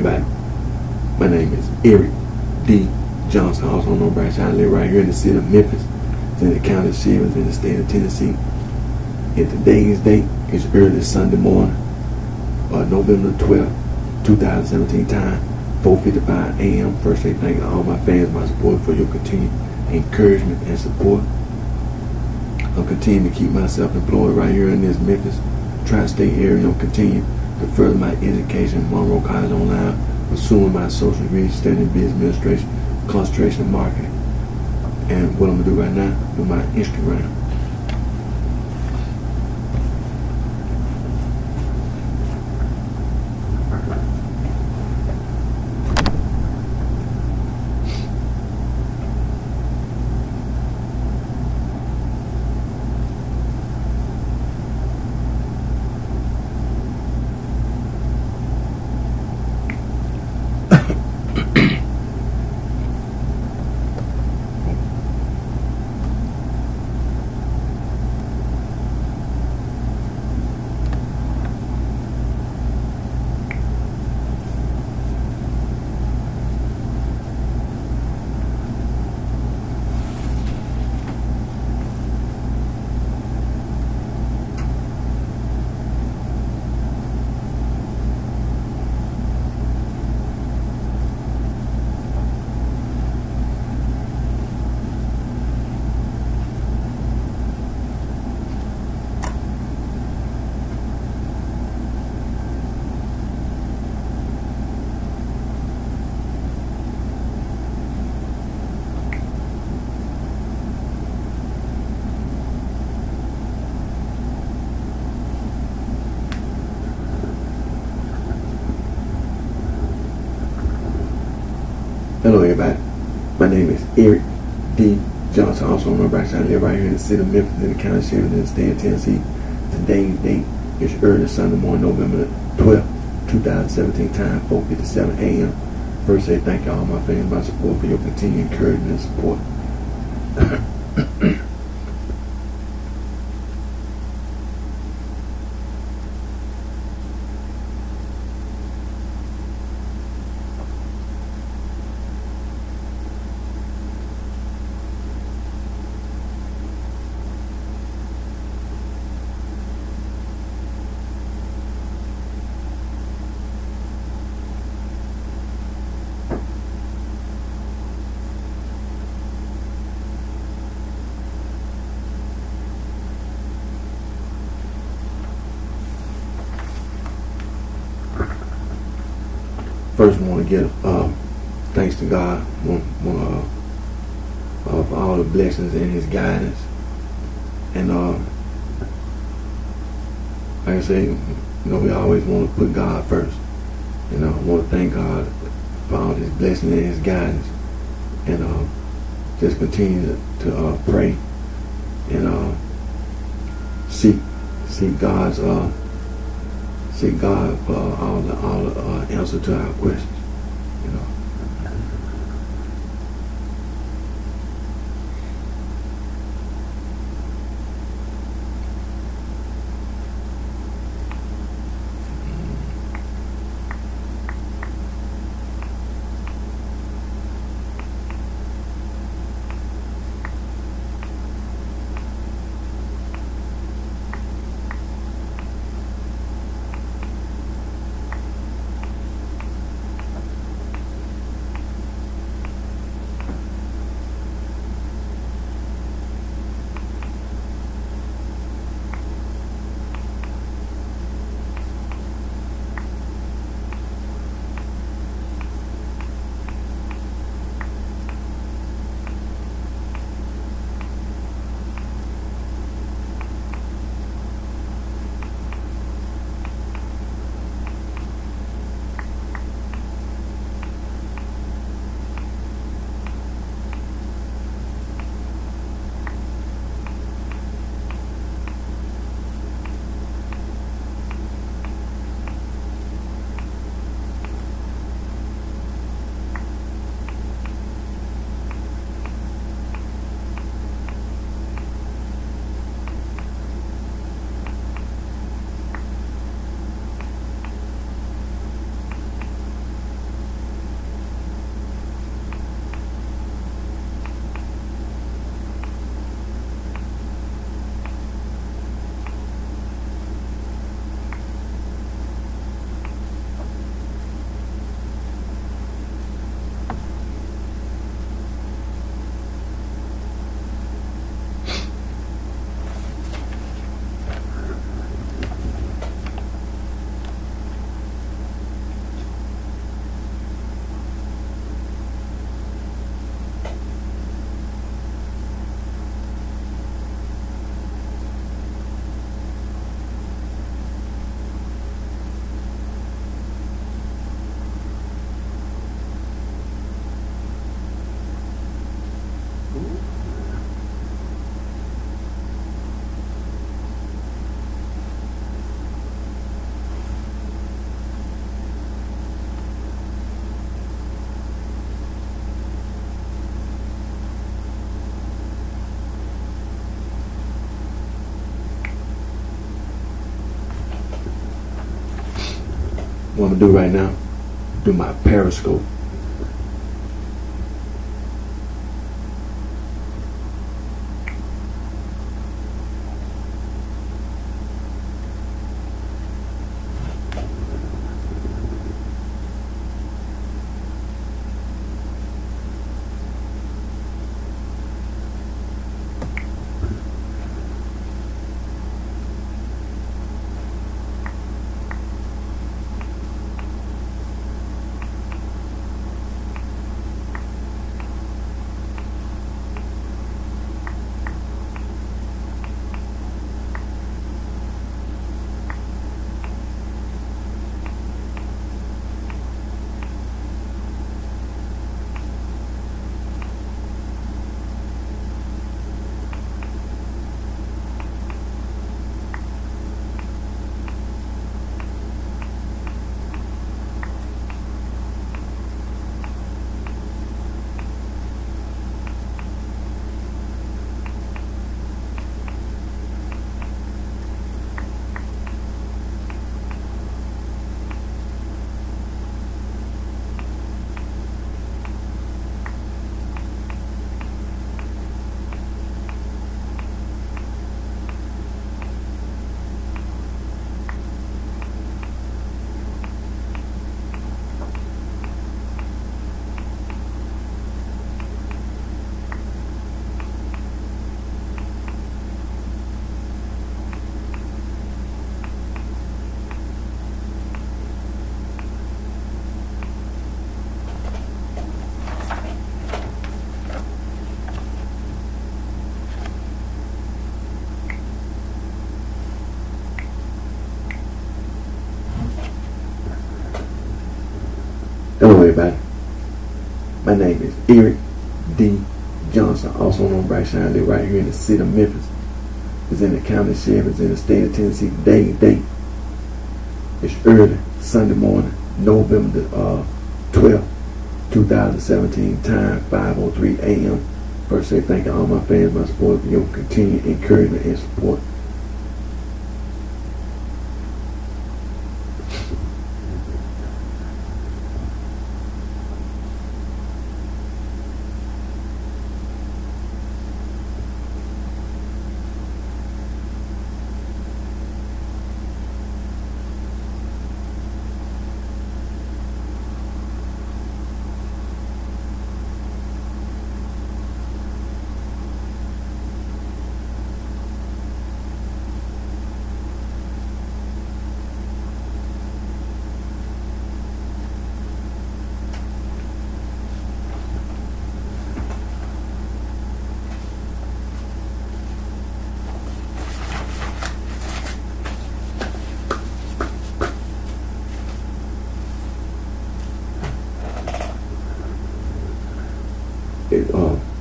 everybody. My name is Eric D. Johnson, also known as BrightShine. I live right here in the city of Memphis. It's in the county of Shevers in the state of Tennessee. And today's date is early Sunday morning, November 12th, 2017 time, 4:55 a.m. First, I thank all my fans, my support for your continued encouragement and support. I'll continue to keep myself employed right here in this Memphis tri-state area. I'll continue to further my education at Monroe College Online, pursuing my social degree, studying business administration, concentration in marketing. And what I'm going to do right now, do my Instagram. Hello everybody, my name is Eric D. Johnson, also on my BrightShine. I live right here in the city of Memphis in the county of Shevers in the state of Tennessee. Today's date is early Sunday morning, November 12th, 2017 time, 4:57 a.m. First, say thank you all my fans, my support for your continued encouragement and support. First, I want to give thanks to God for all the blessings and His guidance. And like I say, we always want to put God first. I want to thank God for all His blessings and His guidance. And just continue to pray and seek God's seek God for all the answer to our questions. What I'm gonna do right now, do my periscope. Hello everybody, my name is Eric D. Johnson, also known BrightShine. I live right here in the city of Memphis. It's in the county sheriff, it's in the state of Tennessee. Today's date, it's early Sunday morning, November the 12th, 2017, time 5:03 a.m. First, say thank you to all my fans, my support, for your continued encouragement and support.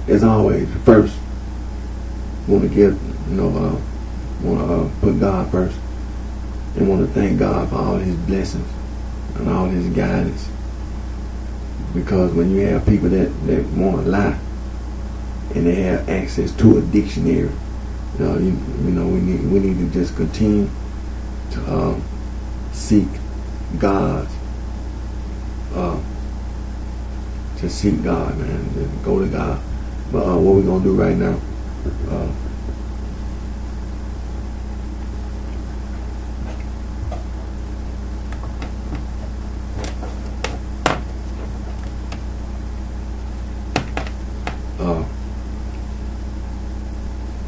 As always, first, want to put God first, and want to thank God for all His blessings and all His guidance. Because when you have people that want to lie, and they have access to a dictionary, we need to just continue to seek God. Just seek God, man. Just go to God. But what we're gonna do right now,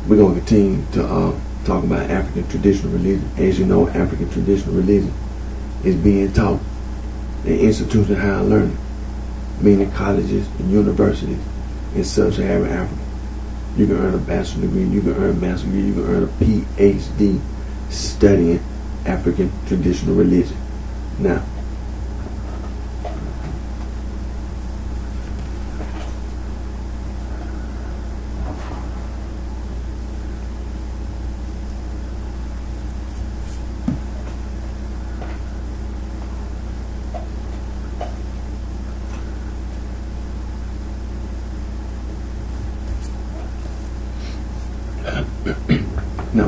we're gonna continue to talk about African traditional religion. As you know, African traditional religion is being taught in institutions of higher learning, meaning colleges and universities in sub-Saharan Africa. You can earn a bachelor's degree, you can earn a master's degree, you can earn a PhD studying African traditional religion. Now,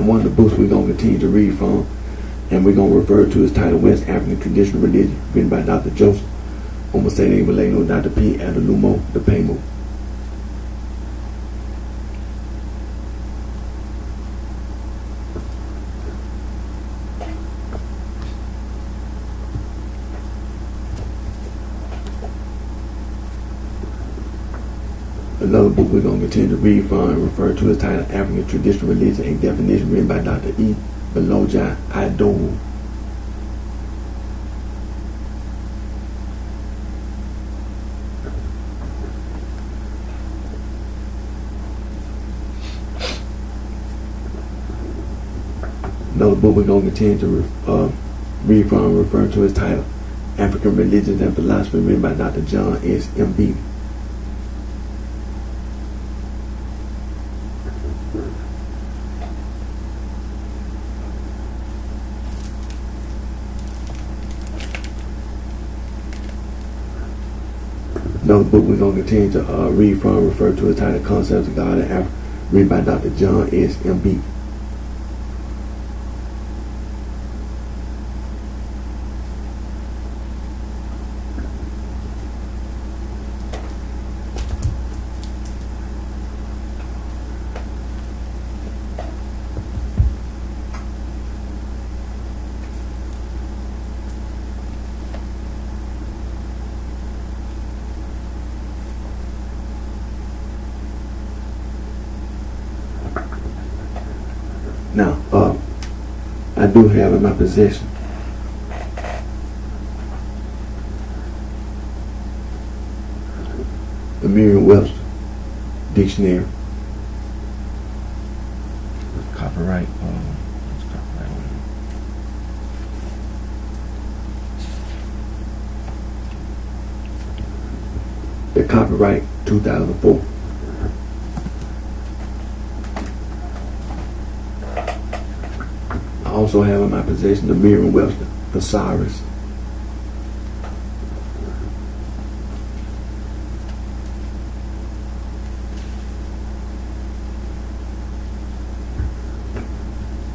one of the books we're going to continue to read from and we're going to refer to his title, West African Traditional Religion, written by Dr. Joseph Omasede Maleno, Dr. P. Adalumo Depemo. Another book we're going to continue to read from and refer to his title, African Traditional Religion, a definition, written by Dr. E. Beloja Idowu. Another book we're going to continue to read from and refer to his title, African Religions and Philosophy, written by Dr. John S. M. B. Another book we're going to continue to read from and refer to his title, Concepts of God in Africa, written by Dr. John S. M. B. Now, I do have in my possession the Merriam-Webster dictionary. Copyright. The copyright 2004. I also have in my possession the Merriam-Webster thesaurus.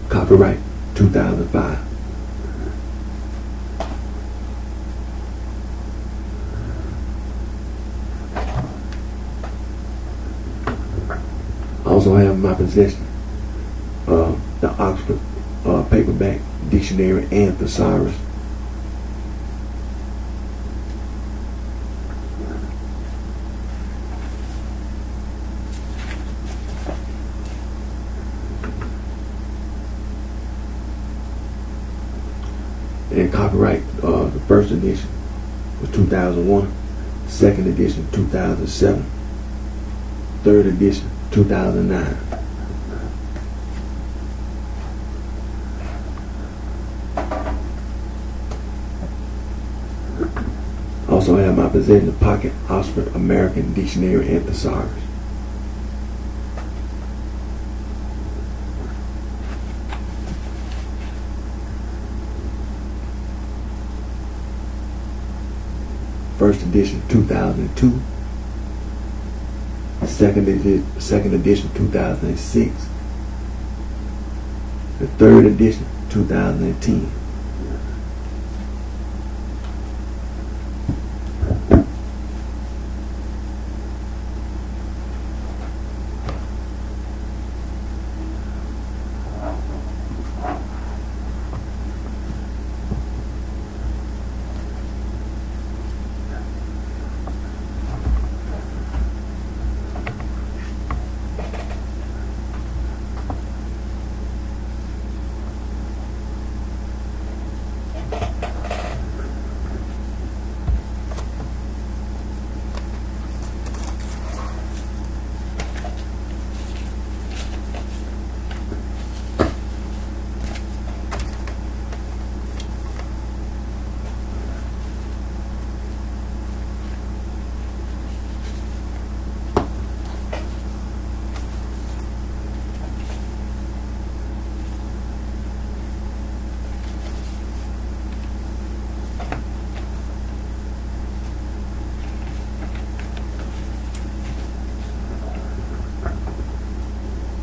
Copyright 2005. I also have in my possession the Oxford paperback dictionary and thesaurus. And copyright, the first edition was 2001, second edition 2007, third edition 2009. Also have my possession the Pocket Oxford American Dictionary and Thesaurus. First edition 2002, second edition 2006, the third edition 2010.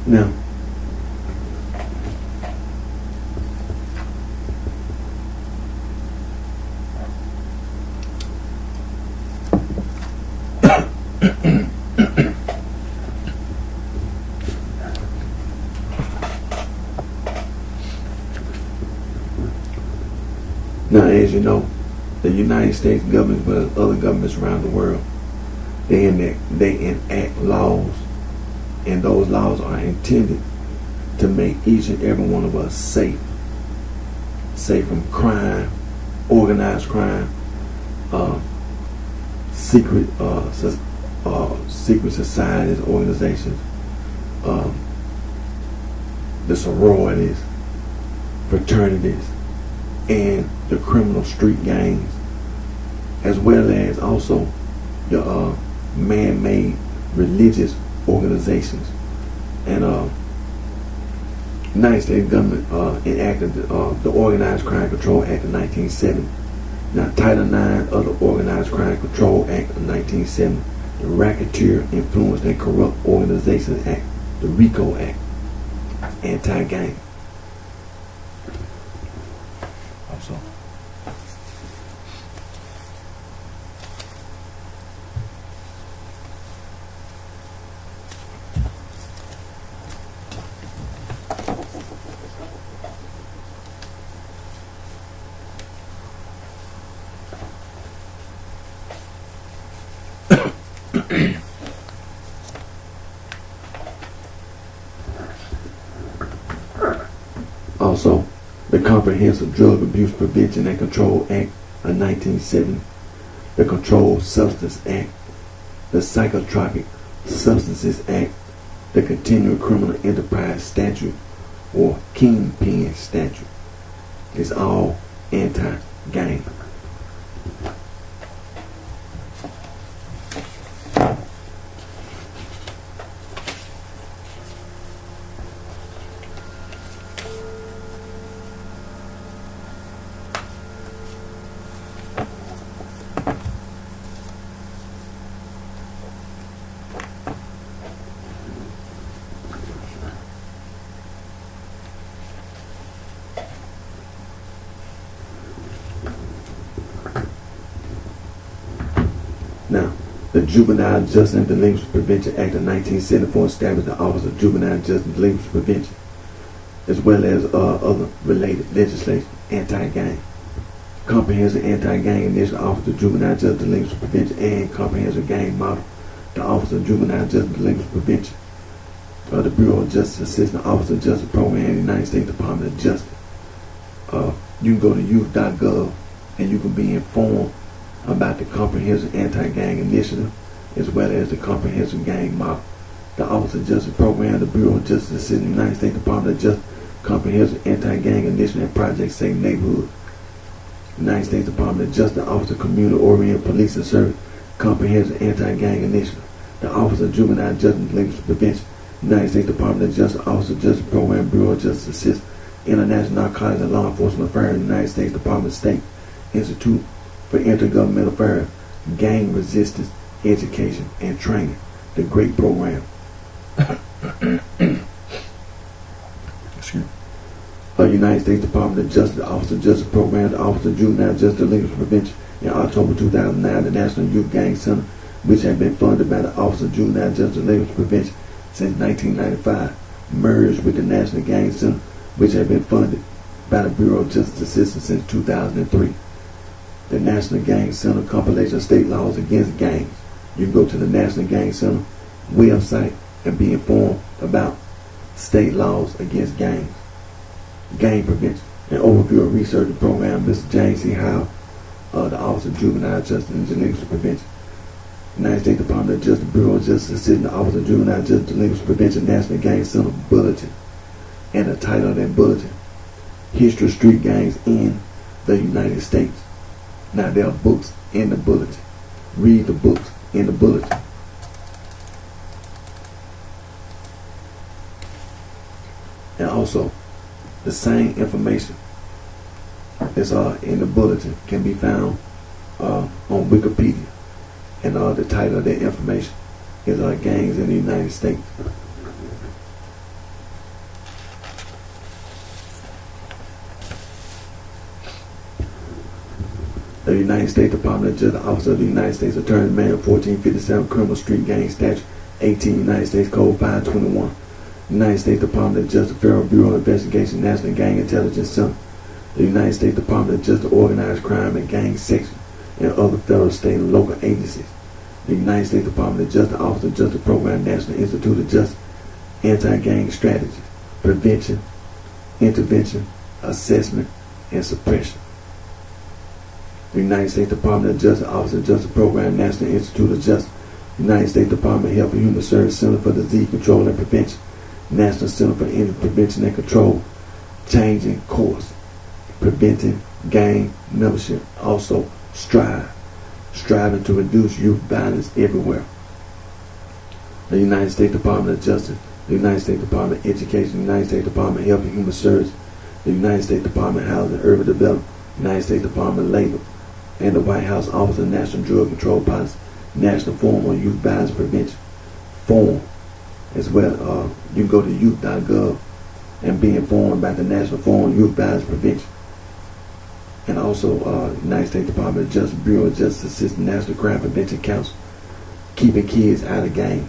Now, Now, as you know, the United States government, as well as other governments around the world, they enact laws, and those laws are intended to make each and every one of us safe from crime, organized crime, secret societies, organizations, the sororities, fraternities, and the criminal street gangs, as well as also the man-made religious organizations. And United States government enacted the Organized Crime Control Act of 1970. Now, Title IX of the Organized Crime Control Act of 1970, the Racketeer Influenced and Corrupt Organizations Act, the RICO Act, anti-gang. Also, Also, the Comprehensive Drug Abuse Prevention and Control Act of 1970, the Controlled Substance Act, the Psychotropic Substances Act, the Continuing Criminal Enterprise Statute, or Kingpin Statute. It's all anti-gang. Now, the Juvenile Justice and Delinquency Prevention Act of 1974 established the Office of Juvenile Justice and Delinquency Prevention, as well as other related legislation, anti-gang. Comprehensive Anti-Gang Initiative, Office of Juvenile Justice and Delinquency Prevention, and Comprehensive Gang Model, the Office of Juvenile Justice and Delinquency Prevention, the Bureau of Justice Assistance, Office of Justice Program, and the United States Department of Justice. You can go to youth.gov and you can be informed about the Comprehensive Anti-Gang Initiative, as well as the Comprehensive Gang Model, the Office of Justice Program, the Bureau of Justice Assistance, the United States Department of Justice, Comprehensive Anti-Gang Initiative and Project Safe Neighborhood, United States Department of Justice, the Office of Community-Oriented Policing Service, Comprehensive Anti-Gang Initiative, the Office of Juvenile Justice and Delinquency Prevention, United States Department of Justice, Office of Justice Program, Bureau of Justice Assistance, International Narcotics and Law Enforcement Affairs, United States Department of State, Institute for Intergovernmental Affairs, Gang Resistance, Education, and Training, the GREAT Program. Excuse me. United States Department of Justice, the Office of Justice Program, the Office of Juvenile Justice Delinquency Prevention. In October 2009, the National Youth Gang Center, which had been funded by the Office of Juvenile Justice Delinquency Prevention since 1995, merged with the National Gang Center, which had been funded by the Bureau of Justice Assistance since 2003. The National Gang Center compilation of state laws against gangs. You can go to the National Gang Center website and be informed about state laws against gangs, gang prevention, and overview of research and program. Mr. James C. Howe, the Office of Juvenile Justice and Delinquency Prevention, United States Department of Justice, Bureau of Justice Assistance, the Office of Juvenile Justice and Delinquency Prevention, National Gang Center Bulletin, and the title of that bulletin, History of Street Gangs in the United States. Now, there are books in the bulletin. Read the books in the bulletin. And also, the same information that's in the bulletin can be found on Wikipedia. And the title of that information is Gangs in the United States. The United States Department of Justice, Office of the United States Attorney, Manual 1457, Criminal Street Gang Statute, 18 United States Code 521, United States Department of Justice, Federal Bureau of Investigation, National Gang Intelligence Center, The United States Department of Justice, Organized Crime and Gang Section, and other federal, state, and local agencies. The United States Department of Justice, Office of Justice Program, National Institute of Justice, Anti-Gang Strategies, Prevention, Intervention, Assessment, and Suppression. The United States Department of Justice, Office of Justice Program, National Institute of Justice, United States Department of Health and Human Services, Center for Disease Control and Prevention, National Center for Injury Prevention and Control, changing course, preventing gang membership. Also, striving to reduce youth violence everywhere. The United States Department of Justice, the United States Department of Education, the United States Department of Health and Human Services, the United States Department of Housing and Urban Development, the United States Department of Labor, and the White House Office of National Drug Control Policy, National Forum on Youth Violence Prevention, forum as well. You can go to youth.gov and be informed about the National Forum on Youth Violence Prevention. And also United States Department of Justice, Bureau of Justice Assistant, National Crime Prevention Council, keeping kids out of gangs.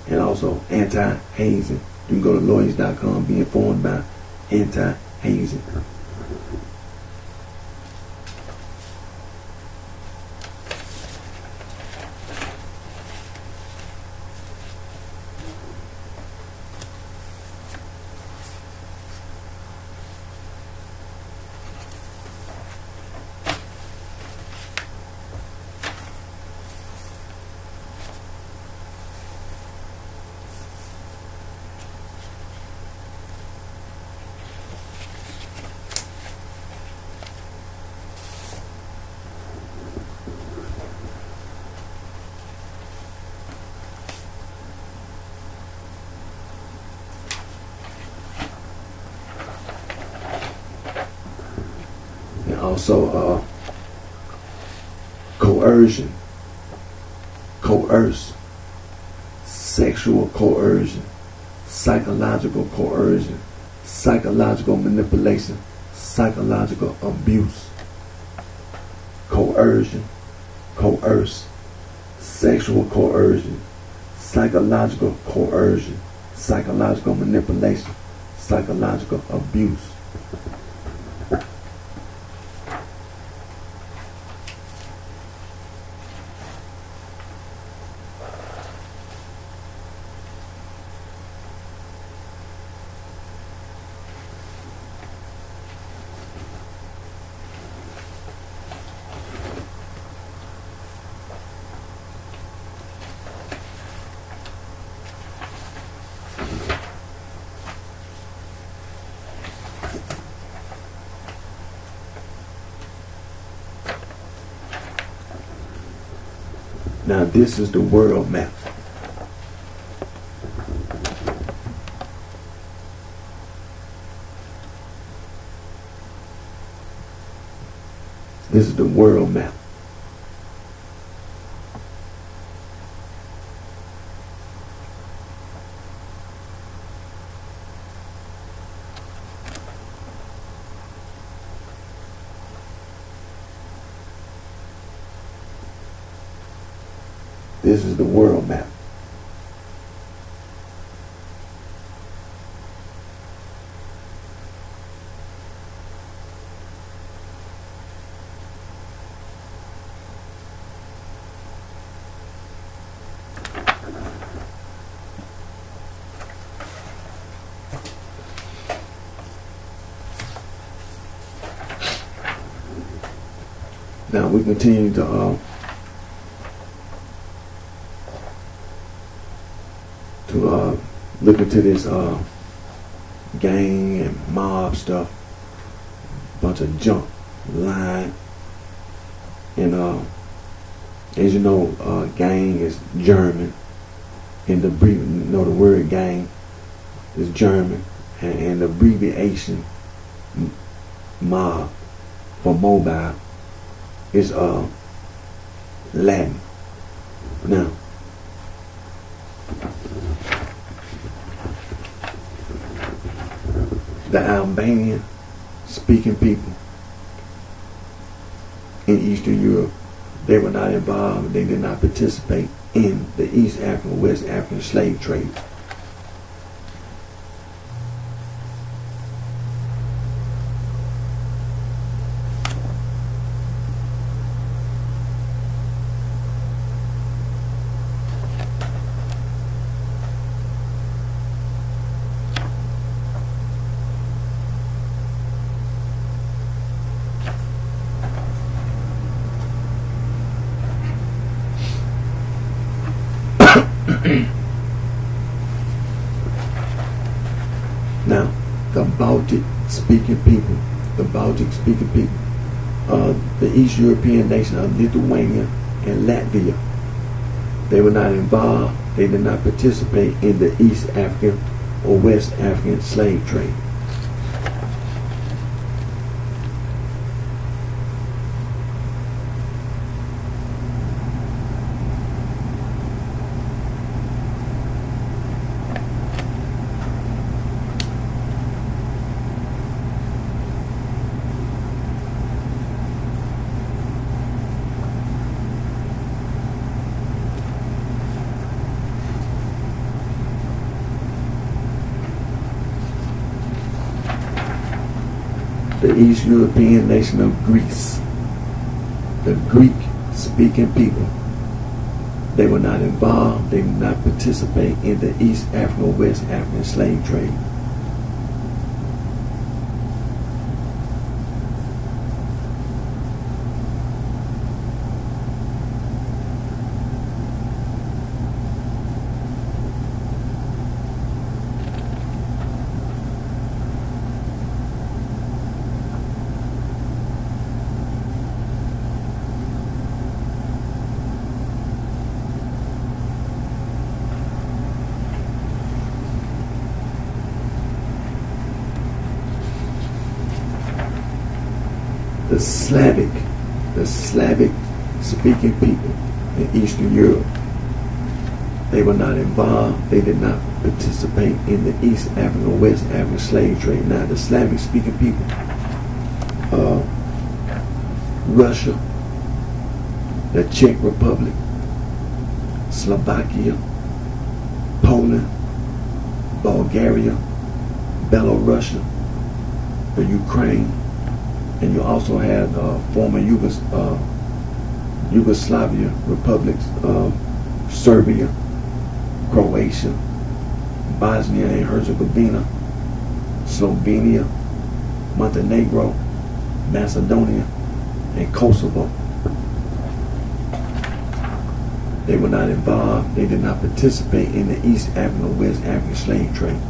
And also anti-hazing. You can go to lawyers.com, be informed about anti-hazing. Also, coercion, coerce, sexual coercion, psychological coercion, psychological manipulation, psychological abuse, coercion, coerce, sexual coercion, psychological coercion, psychological manipulation, psychological abuse. Now this is the world map. This is the world map. This is the world map. Now we continue to look into this gang and mob stuff, bunch of junk, lying, and as you know, gang is German, and the word gang is German, and the abbreviation mob for mobile is Latin. Now, the Albanian speaking people in Eastern Europe, they were not involved, they did not participate in the East African, West African slave trade. speaking people, the Baltic speaking people, the East European nation of Lithuania and Latvia. They were not involved. They did not participate in the East African or West African slave trade. The East European nation of Greece, the Greek-speaking people. They were not involved. They did not participate in the East African or West African slave trade. The Slavic speaking people in Eastern Europe. They were not involved. They did not participate in the East African or West African slave trade. Now the Slavic speaking people, Russia, the Czech Republic, Slovakia, Poland, Bulgaria, Belarus, the Ukraine, and you also had former Yugoslavia republics, Serbia, Croatia, Bosnia and Herzegovina, Slovenia, Montenegro, Macedonia, and Kosovo. They were not involved. They did not participate in the East African or West African slave trade.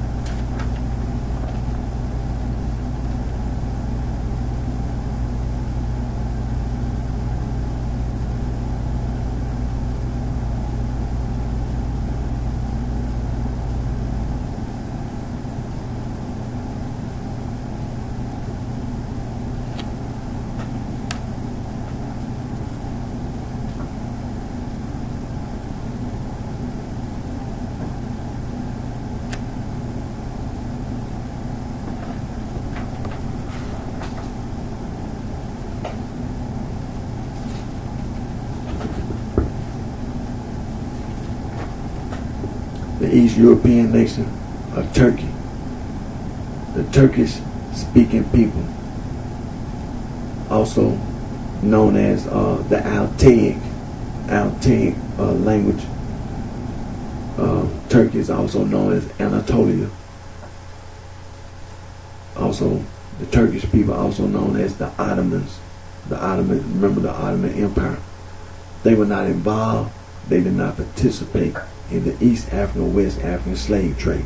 The East European nation of Turkey, the Turkish-speaking people, also known as the Altaic language. Turkey is also known as Anatolia. Also, the Turkish people, also known as the Ottomans. Remember the Ottoman Empire. They were not involved. They did not participate in the East African or West African slave trade.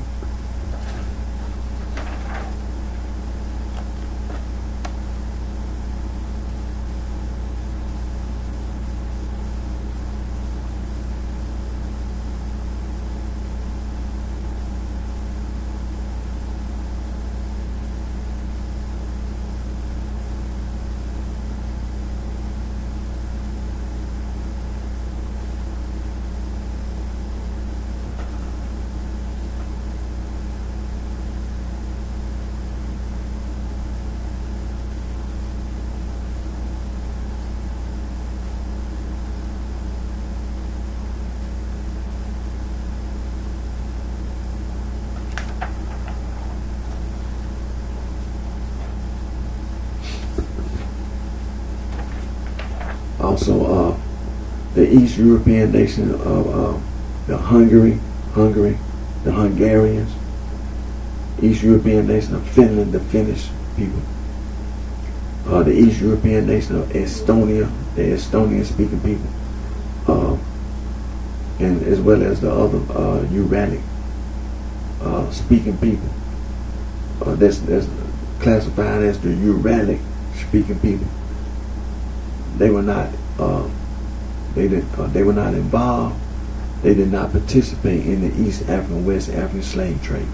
Also, the East European nation of the Hungary, the Hungarians, East European nation of Finland, the Finnish people, the East European nation of Estonia, the Estonian-speaking people, and as well as the other Uralic speaking people. That's classified as the Uralic speaking people. They were not they were not involved. They did not participate in the East African, West African slave trade.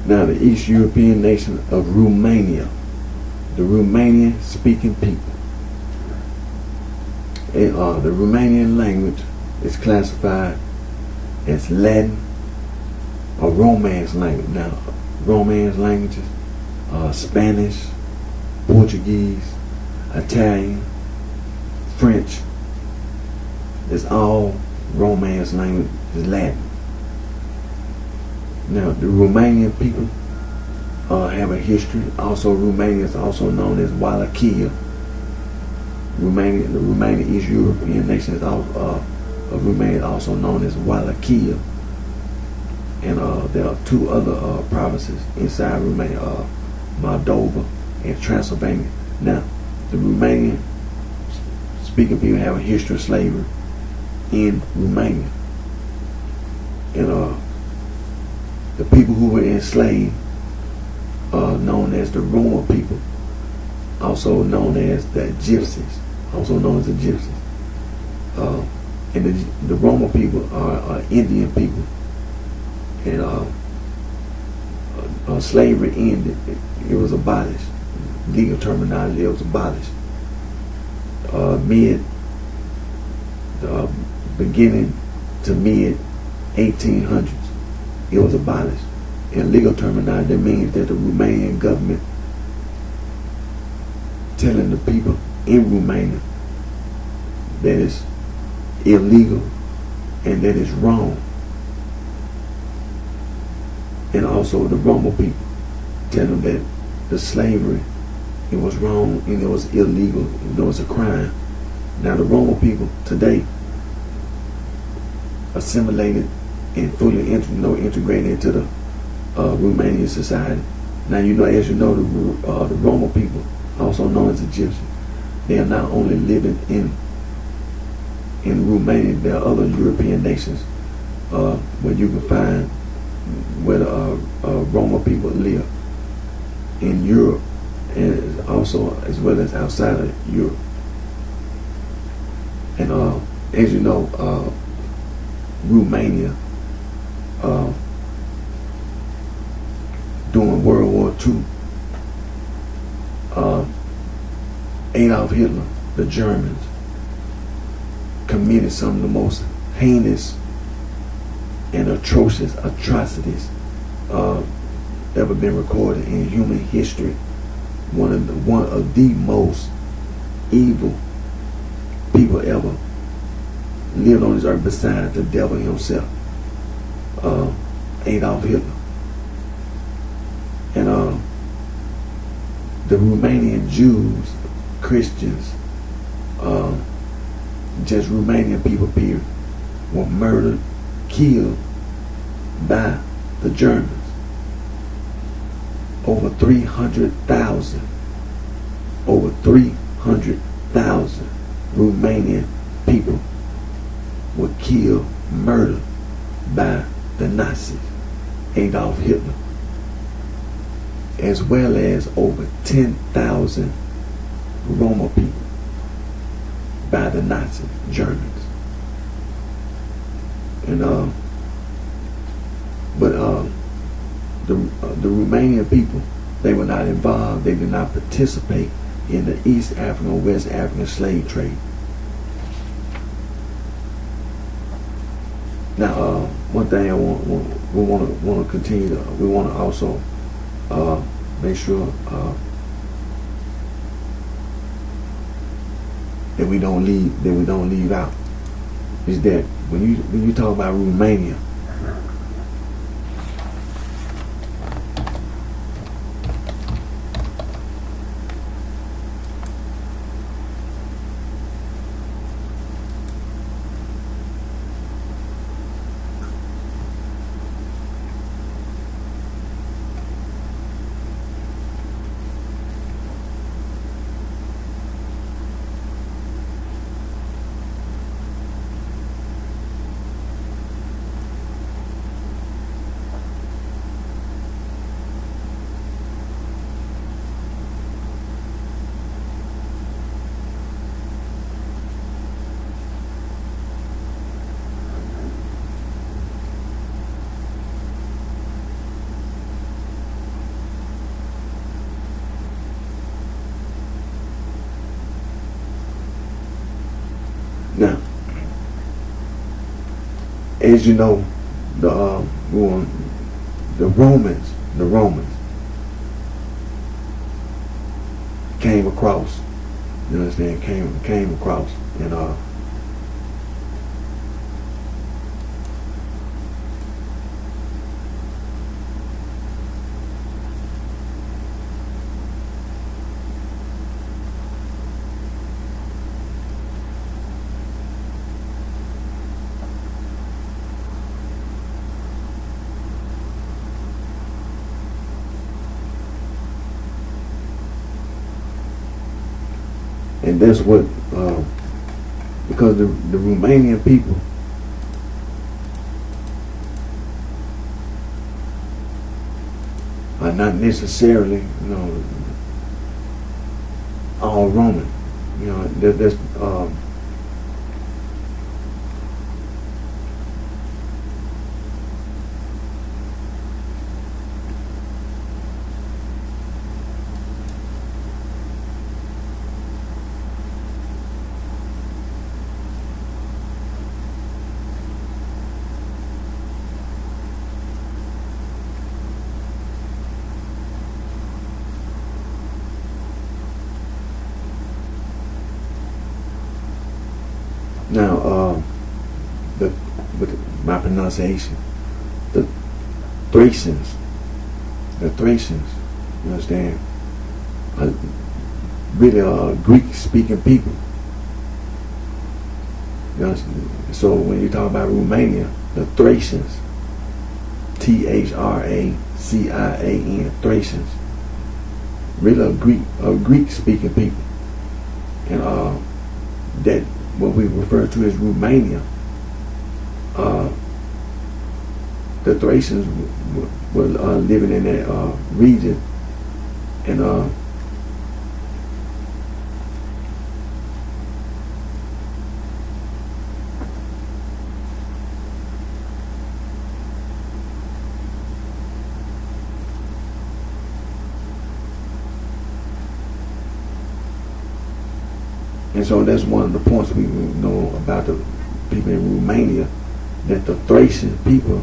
Now, the East European nation of Romania, the Romanian speaking people. The Romanian language is classified as Latin or Romance language. Now, Romance languages, Spanish, Portuguese, Italian, French, it's all Romance language, is Latin. Now, the Romanian people have a history. Also, Romania is also known as Wallachia. The Romanian East European nation of Romania is also known as Wallachia. And there are two other provinces inside Romania, Moldova and Transylvania. Now, the Romanian speaking people have a history of slavery in Romania. And the people who were enslaved are known as the Roma people, also known as the Gypsies, and the Roma people are Indian people, and slavery ended. It was abolished. Legal terminology, it was abolished. Beginning to mid 1800s. It was abolished. In legal terminology, that means that the Romanian government telling the people in Romania that it's illegal and that it's wrong. And also the Roma people telling them that the slavery, it was wrong and it was illegal and it was a crime. Now the Roma people today assimilated and fully integrated into the Romanian society. Now, as you know, the Roma people, also known as the Gypsies, they are not only living in Romania. There are other European nations where you can find where the Roma people live in Europe, and also as well as outside of Europe. And as you know, Romania, during World War II, Adolf Hitler, the Germans, committed some of the most heinous and atrocious atrocities ever been recorded in human history. One of the most evil people ever lived on this earth besides the devil himself, Adolf Hitler. And the Romanian Jews, Christians, just Romanian people period, were murdered, killed by the Germans. Over 300,000 Romanian people were killed, murdered by the Nazis, Adolf Hitler, as well as over 10,000 Roma people by the Nazi Germans. And the Romanian people, they were not involved. They did not participate in the East African or West African slave trade. Now, one thing we want to continue to, we want to also make sure that we don't leave out is that when you talk about Romania, now, as you know, the Romans came across. You understand? Came across, and that's what because the Romanian people are not necessarily, all Roman. That's now with my pronunciation, the Thracians, you understand, really Greek-speaking people. You understand? So when you talk about Romania, the Thracians, Thracian, Thracians, really Greek-speaking people, and that what we refer to as Romania. The Thracians were living in that region, and so that's one of the points we know about the people in Romania, that the Thracian people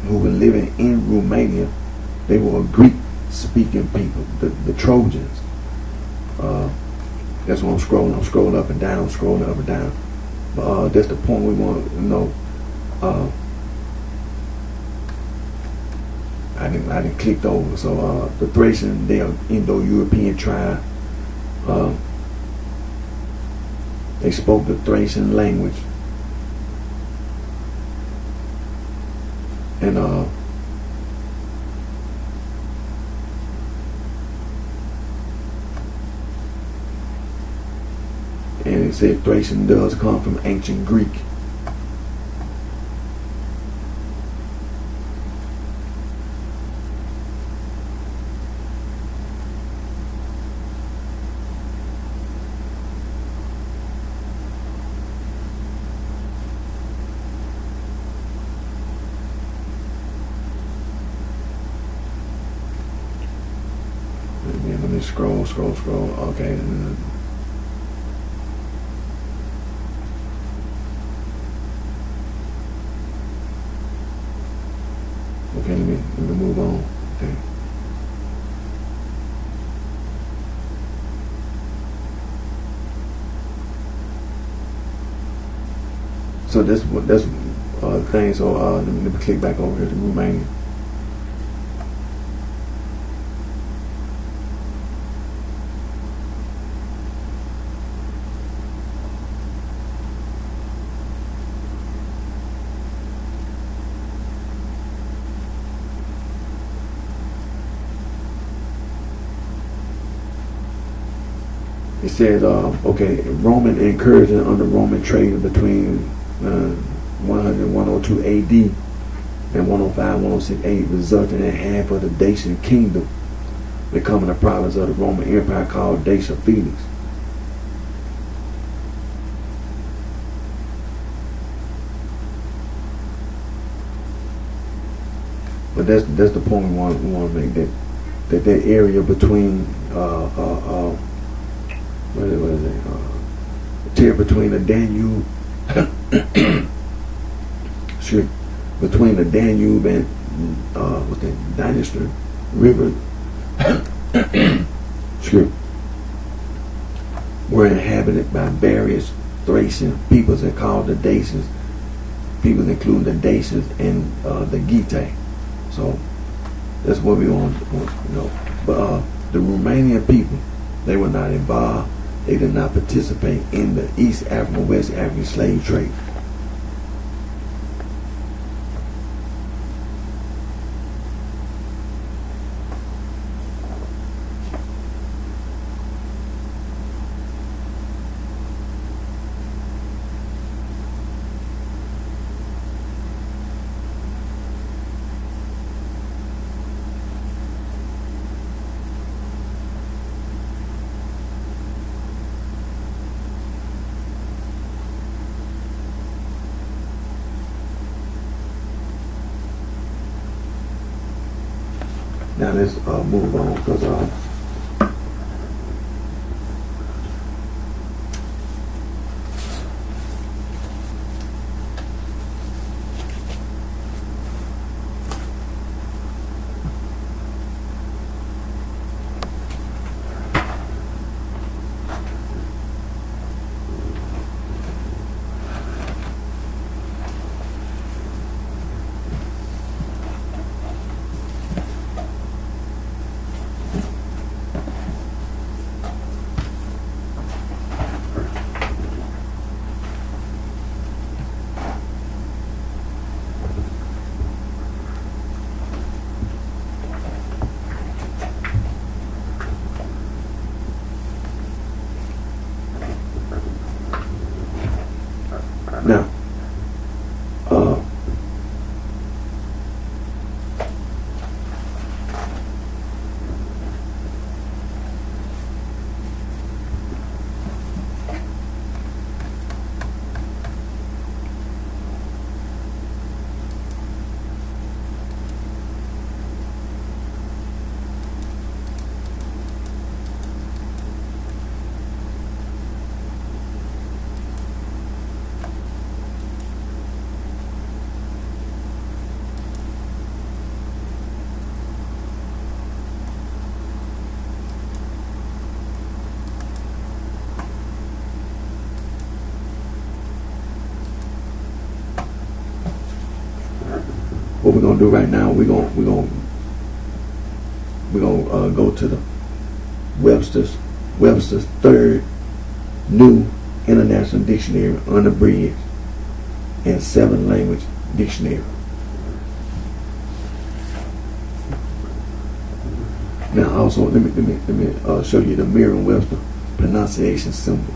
who were living in Romania, they were Greek-speaking people, the Trojans. That's what I'm scrolling up and down, But that's the point we want to know. I didn't click over. So the Thracians, they are Indo-European tribe. They spoke the Thracian language, and it said Thracian does come from ancient Greek. Let me scroll. Okay. Okay. So that's the thing. So let me click back over here to Romania. It says, okay, Roman incursion under Roman trade between 100 102 AD and 105 106 AD resulted in half of the Dacian kingdom becoming a province of the Roman Empire called Dacia Felix. But that's the point we want to make, that area between what is it? Tier between the Danube, sure, between the Danube and what's that? Dynasty River, sure, were inhabited by various Thracian peoples and called the Dacians. Peoples including the Dacians and the Getae. So that's what we want to know. But the Romanian people, they were not involved. They did not participate in the East African, West African slave trade. Now let's move on, because now what we're gonna do right now, we're gonna go to the Webster's third new international dictionary, unabridged, and 7-language dictionary. Now also let me show you the Merriam-Webster pronunciation symbols.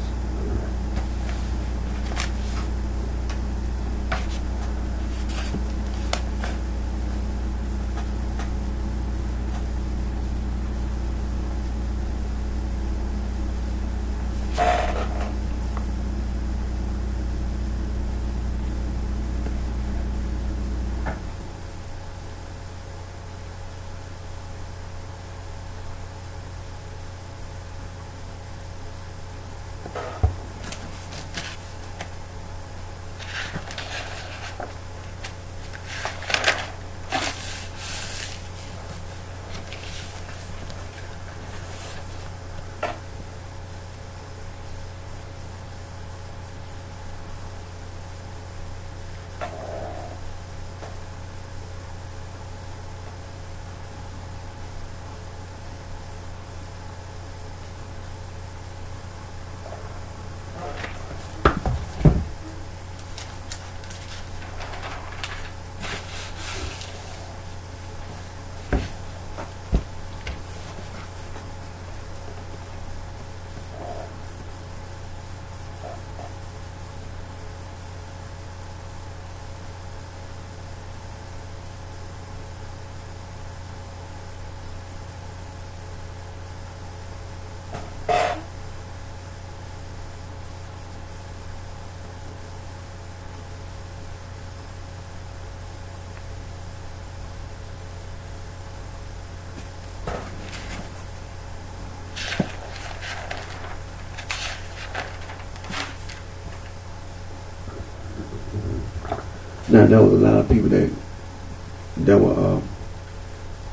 Now there was a lot of people that were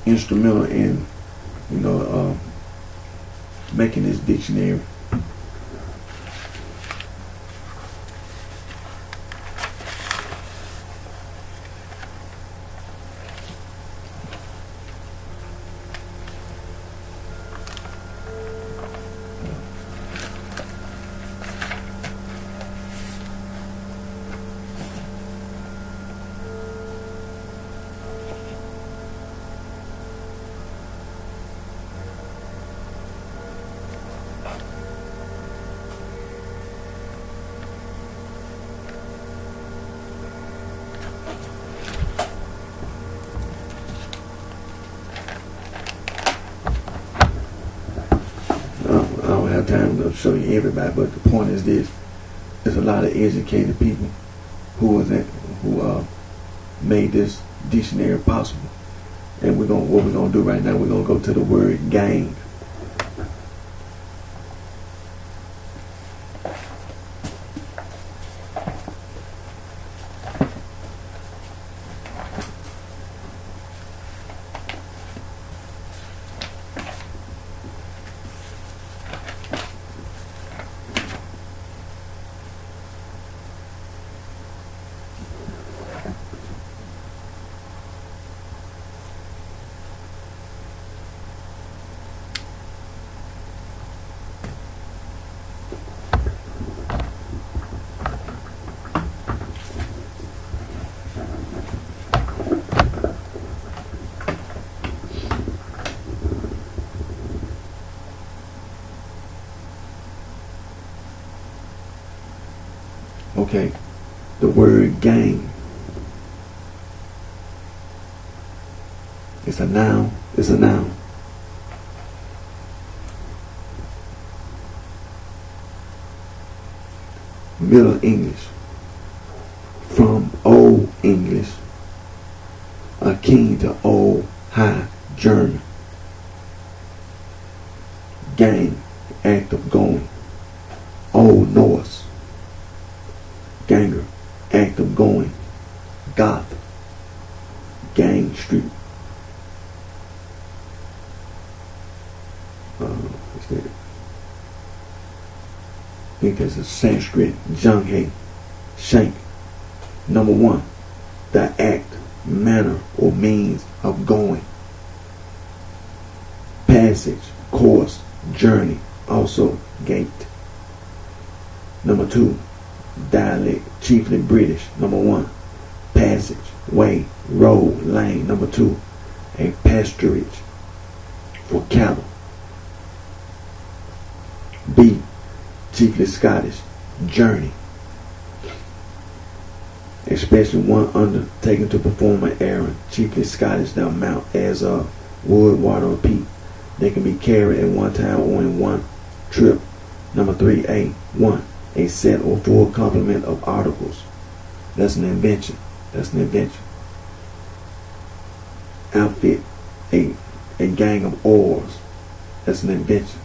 instrumental in, making this dictionary. I don't have time to show you everybody, but the point is this: there's a lot of educated people who made this dictionary possible. And what we're gonna do right now, we're gonna go to the word gang. Okay, the word gang. It's a noun. It's a noun. Middle English. From Old English. Akin to Old High German. Gang, act of going. Old Norse. Ganger, act of going. Goth, gang street. What's that? I think that's a Sanskrit. Junghe, shank. Number 1, the act, manner, or means of going. Passage, course, journey, also gate. Number 2, dialect, chiefly British. Number 1, passage, way, road, lane. Number 2, a pasturage for cattle. B, chiefly Scottish, journey, especially one undertaken to perform an errand. Chiefly Scottish, thou mount as wood, water, or peat. They can be carried at one time or in one trip. Number 3, a set or full complement of articles. That's an invention. Outfit, a gang of oars. That's an invention.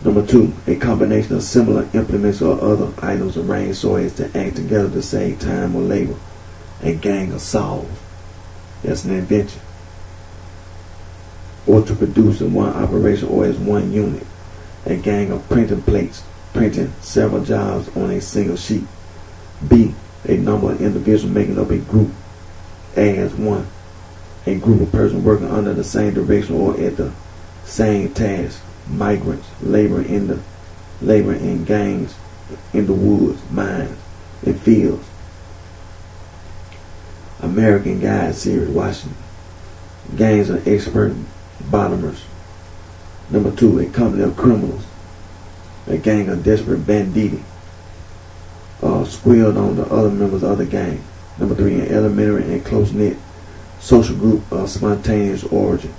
Number 2, a combination of similar implements or other items arranged so as to act together to save time or labor. A gang of saws. That's an invention. Or to produce in one operation or as one unit. A gang of printing plates, printing several jobs on a single sheet. B, a number of individuals making up a group as one. A group of persons working under the same direction or at the same task. Migrants labor in gangs in the woods, mines, and fields. American Guide series, Washington. Gangs of expert bottomers. Number 2, a company of criminals. A gang of desperate banditti squealed on the other members of the gang. Number 3, an elementary and close-knit social group of spontaneous origin.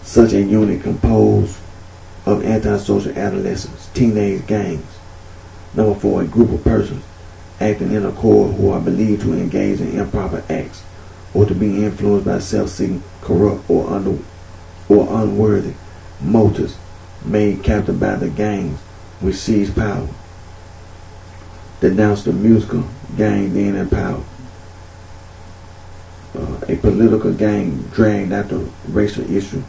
Such a unit composed of antisocial adolescents, teenage gangs. Number 4, a group of persons acting in accord who are believed to engage in improper acts or to be influenced by self-seeking, corrupt, or unworthy motives, made captive by the gangs which seize power. denounced the musical gang then in power. A political gang dragged out the racial issue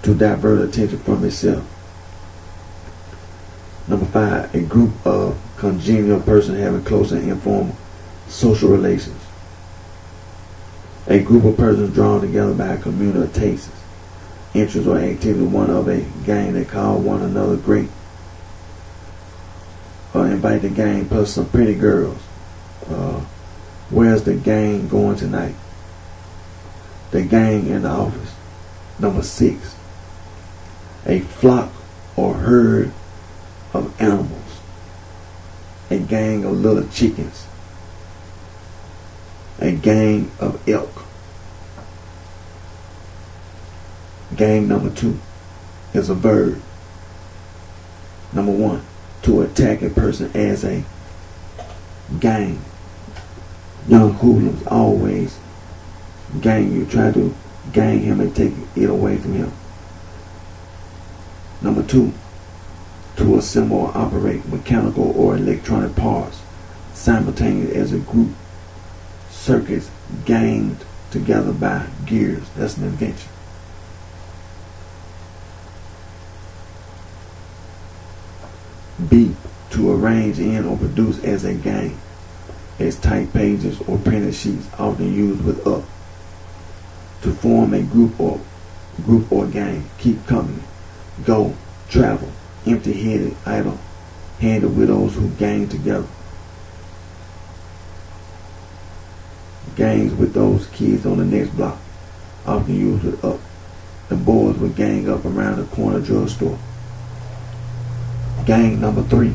to divert attention from itself. Number 5, a group of congenial persons having close and informal social relations. A group of persons drawn together by a community of tastes, interests, or activity, one of a gang that call one another great. Invite the gang plus some pretty girls. Where's the gang going tonight? The gang in the office. Number 6, a flock or herd of animals. A gang of little chickens. A gang of elk. Gang number 2 is a verb. Number 1, to attack a person as a gang. Young hoodlums always gang you, try to gang him and take it away from him. Number 2, to assemble or operate mechanical or electronic parts simultaneously as a group. Circuits ganged together by gears. That's an invention. B, to arrange in or produce as a gang, as typed pages or printed sheets, often used with up. To form a group or gang, keep company, go, travel, empty-headed, idle-handed widows who gang together. Gangs with those kids on the next block, often used with up. The boys would gang up around the corner drugstore. Gang number 3,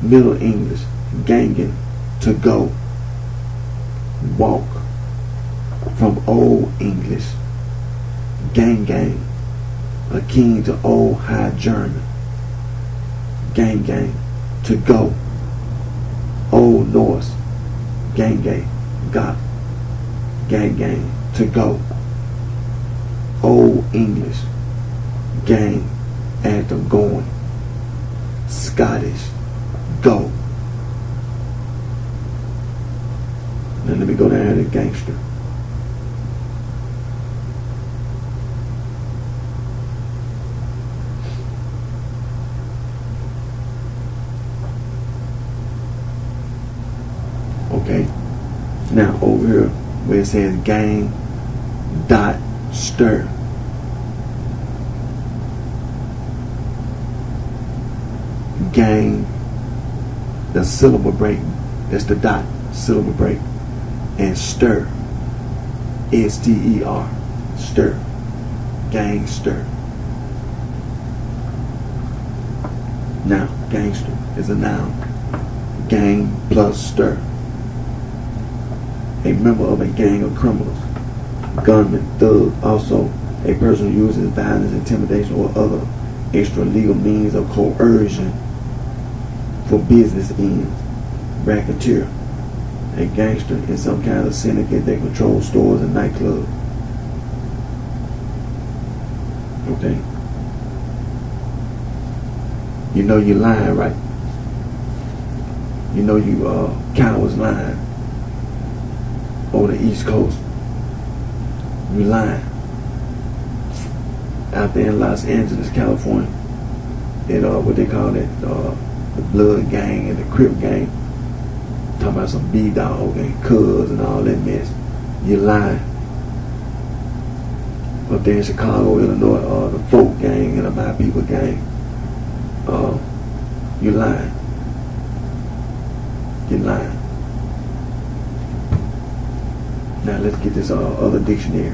Middle English, ganging, to go, walk. From Old English, gang, akin to Old High German, gang, to go. Old Norse, gang, got, gang, to go. Old English, gang, act of going. Scottish, go. Now let me go down to gangster. Okay, now over here where it says gang dot stir, gang, the syllable break, that's the dot syllable break, and stir, S-T-E-R, stir, gangster. Now gangster is a noun, gang plus stir. A member of a gang of criminals, gunman, thug, also a person who uses violence, intimidation, or other extra legal means of coercion for business ends. Racketeer, a gangster in some kind of syndicate that controls stores and nightclubs. Okay. You know you're lying, right? You know you cowards lying. On the East Coast, you lying. Out there in Los Angeles, California, it what they call it, the Blood Gang and the Crip Gang. Talking about some B-Dog and Cuz and all that mess. You lying. Up there in Chicago, Illinois, the Folk Gang and the My People Gang. You lying. You lying. Now let's get this other dictionary.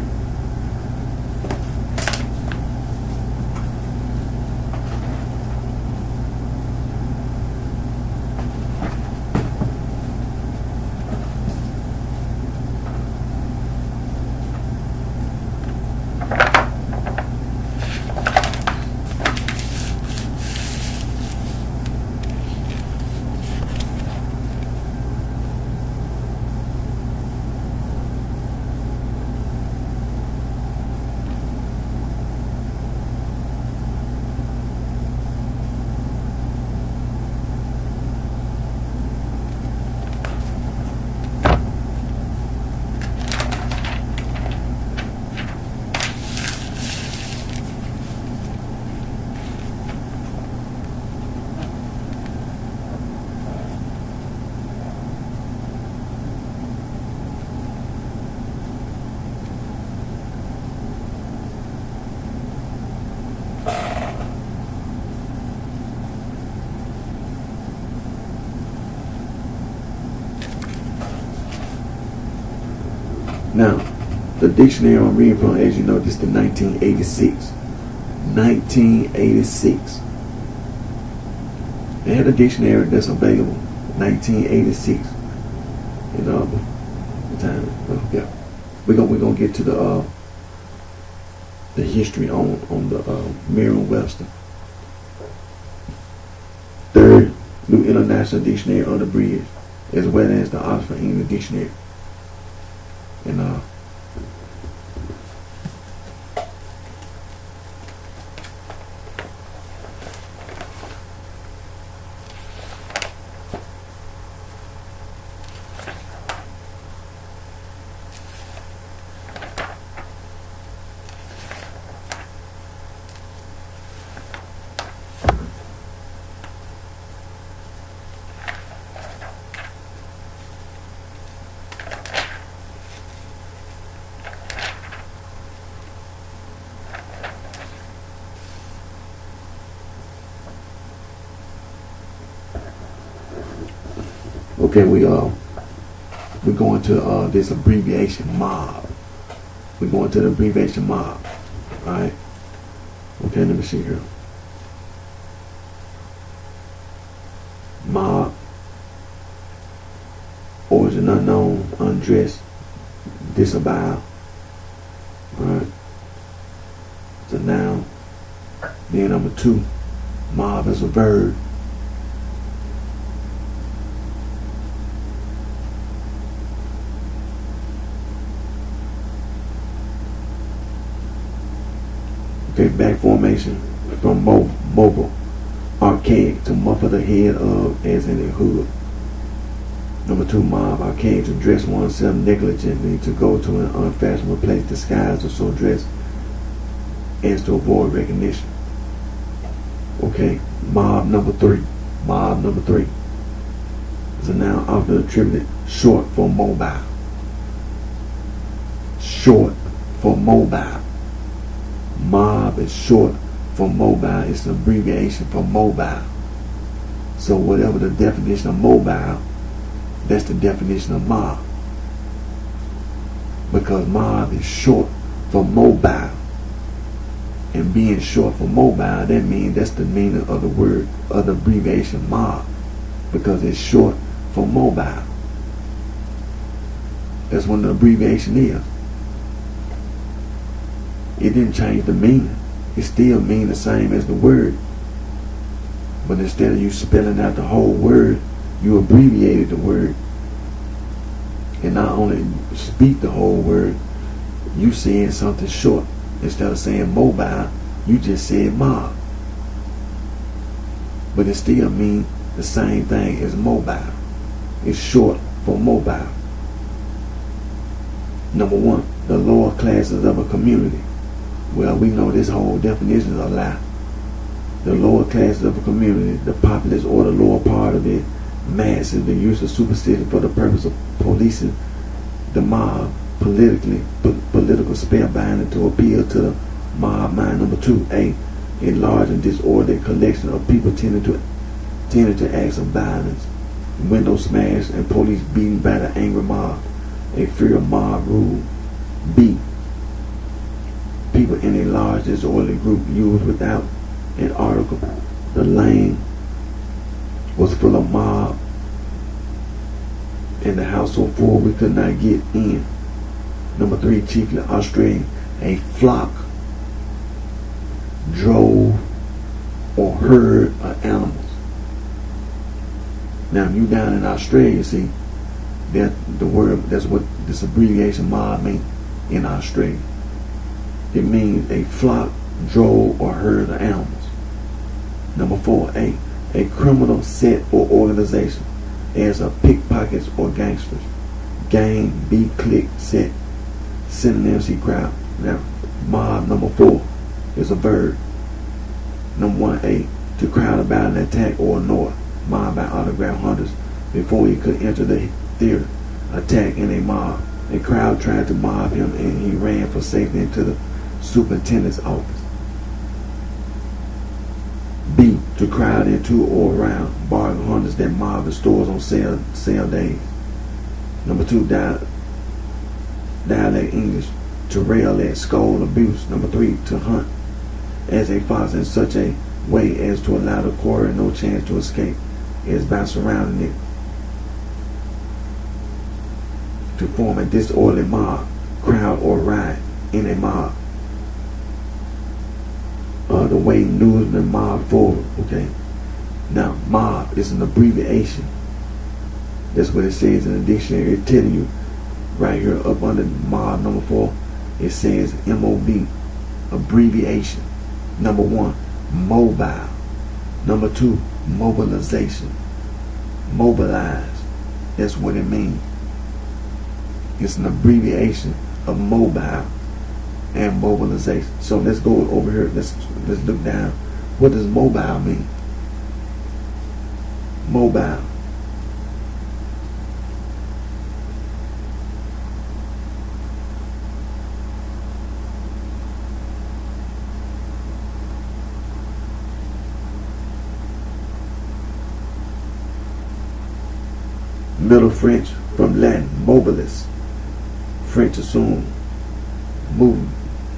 Now, the dictionary I'm reading from, as you know, this is the 1986. 1986. They had a dictionary that's available. 1986. You know, the time. Yeah, we're gonna get to the history on the Merriam-Webster. Third New International Dictionary on the bridge, as well as the Oxford English Dictionary. And okay, we're going to this abbreviation mob. We're going to the abbreviation mob. Alright? Okay, let me see here. Mob. Origin unknown, undressed, disavow. Alright? It's a noun. Then number 2, mob is a verb. Okay, back formation from mobile, archaic, to muffle the head of, as in a hood. Number 2, mob, archaic, to dress oneself negligently, to go to an unfashionable place disguised or so dressed as to avoid recognition. Okay, mob number 3. Mob number 3 is a noun often attributed, short for mobile. Short for mobile. Mob is short for mobile. It's an abbreviation for mobile. So whatever the definition of mobile, that's the definition of mob. Because mob is short for mobile. And being short for mobile, that means that's the meaning of the word, of the abbreviation mob. Because it's short for mobile. That's what the abbreviation is. It didn't change the meaning. It still means the same as the word. But instead of you spelling out the whole word, you abbreviated the word. And not only speak the whole word, you saying something short. Instead of saying mobile, you just said mob. But it still means the same thing as mobile. It's short for mobile. Number 1, the lower classes of a community. Well, we know this whole definition is a lie. The lower classes of a community, the populace or the lower part of it, masses, the use of superstition for the purpose of policing the mob, political spellbinding to appeal to the mob mind. Number 2, a large and disorderly collection of people tending to acts of violence, window smash and police beating by the angry mob, a fear of mob rule. B, people in a large disorderly group used without an article. The lane was full of mob and the house so full we could not get in. Number 3, chiefly Australian, a flock, drove, or herd of animals. Now, if you down in Australia, see, that the word, that's what this abbreviation mob means in Australia. It means a flock, drove, or herd of animals. Number 4, a criminal set or organization, as of pickpockets or gangsters. Gang, B, clique, set. Synonyms, see, crowd. Now, mob number 4 is a verb. Number 1, a, to crowd about an attack or annoy. Mobbed by autograph hunters before he could enter the theater. Attack in a mob. A crowd tried to mob him and he ran for safety into the superintendent's office. B, to crowd into or around. Bargain hunters that mob the stores on sale days. Number 2, dialect English, to rail at, scold, abuse. Number 3, to hunt as a fox in such a way as to allow the quarry no chance to escape, is by surrounding it. To form a disorderly mob, crowd, or riot in a mob. The way newsmen mob forward. Okay. Now, mob is an abbreviation. That's what it says in the dictionary. It's telling you right here up under mob number 4. It says MOB, abbreviation. Number 1, mobile. Number 2, mobilization. Mobilize. That's what it means. It's an abbreviation of mobile and mobilization. So let's go over here. Let's look down. What does mobile mean? Mobile. Middle French from Latin, mobilis. French assume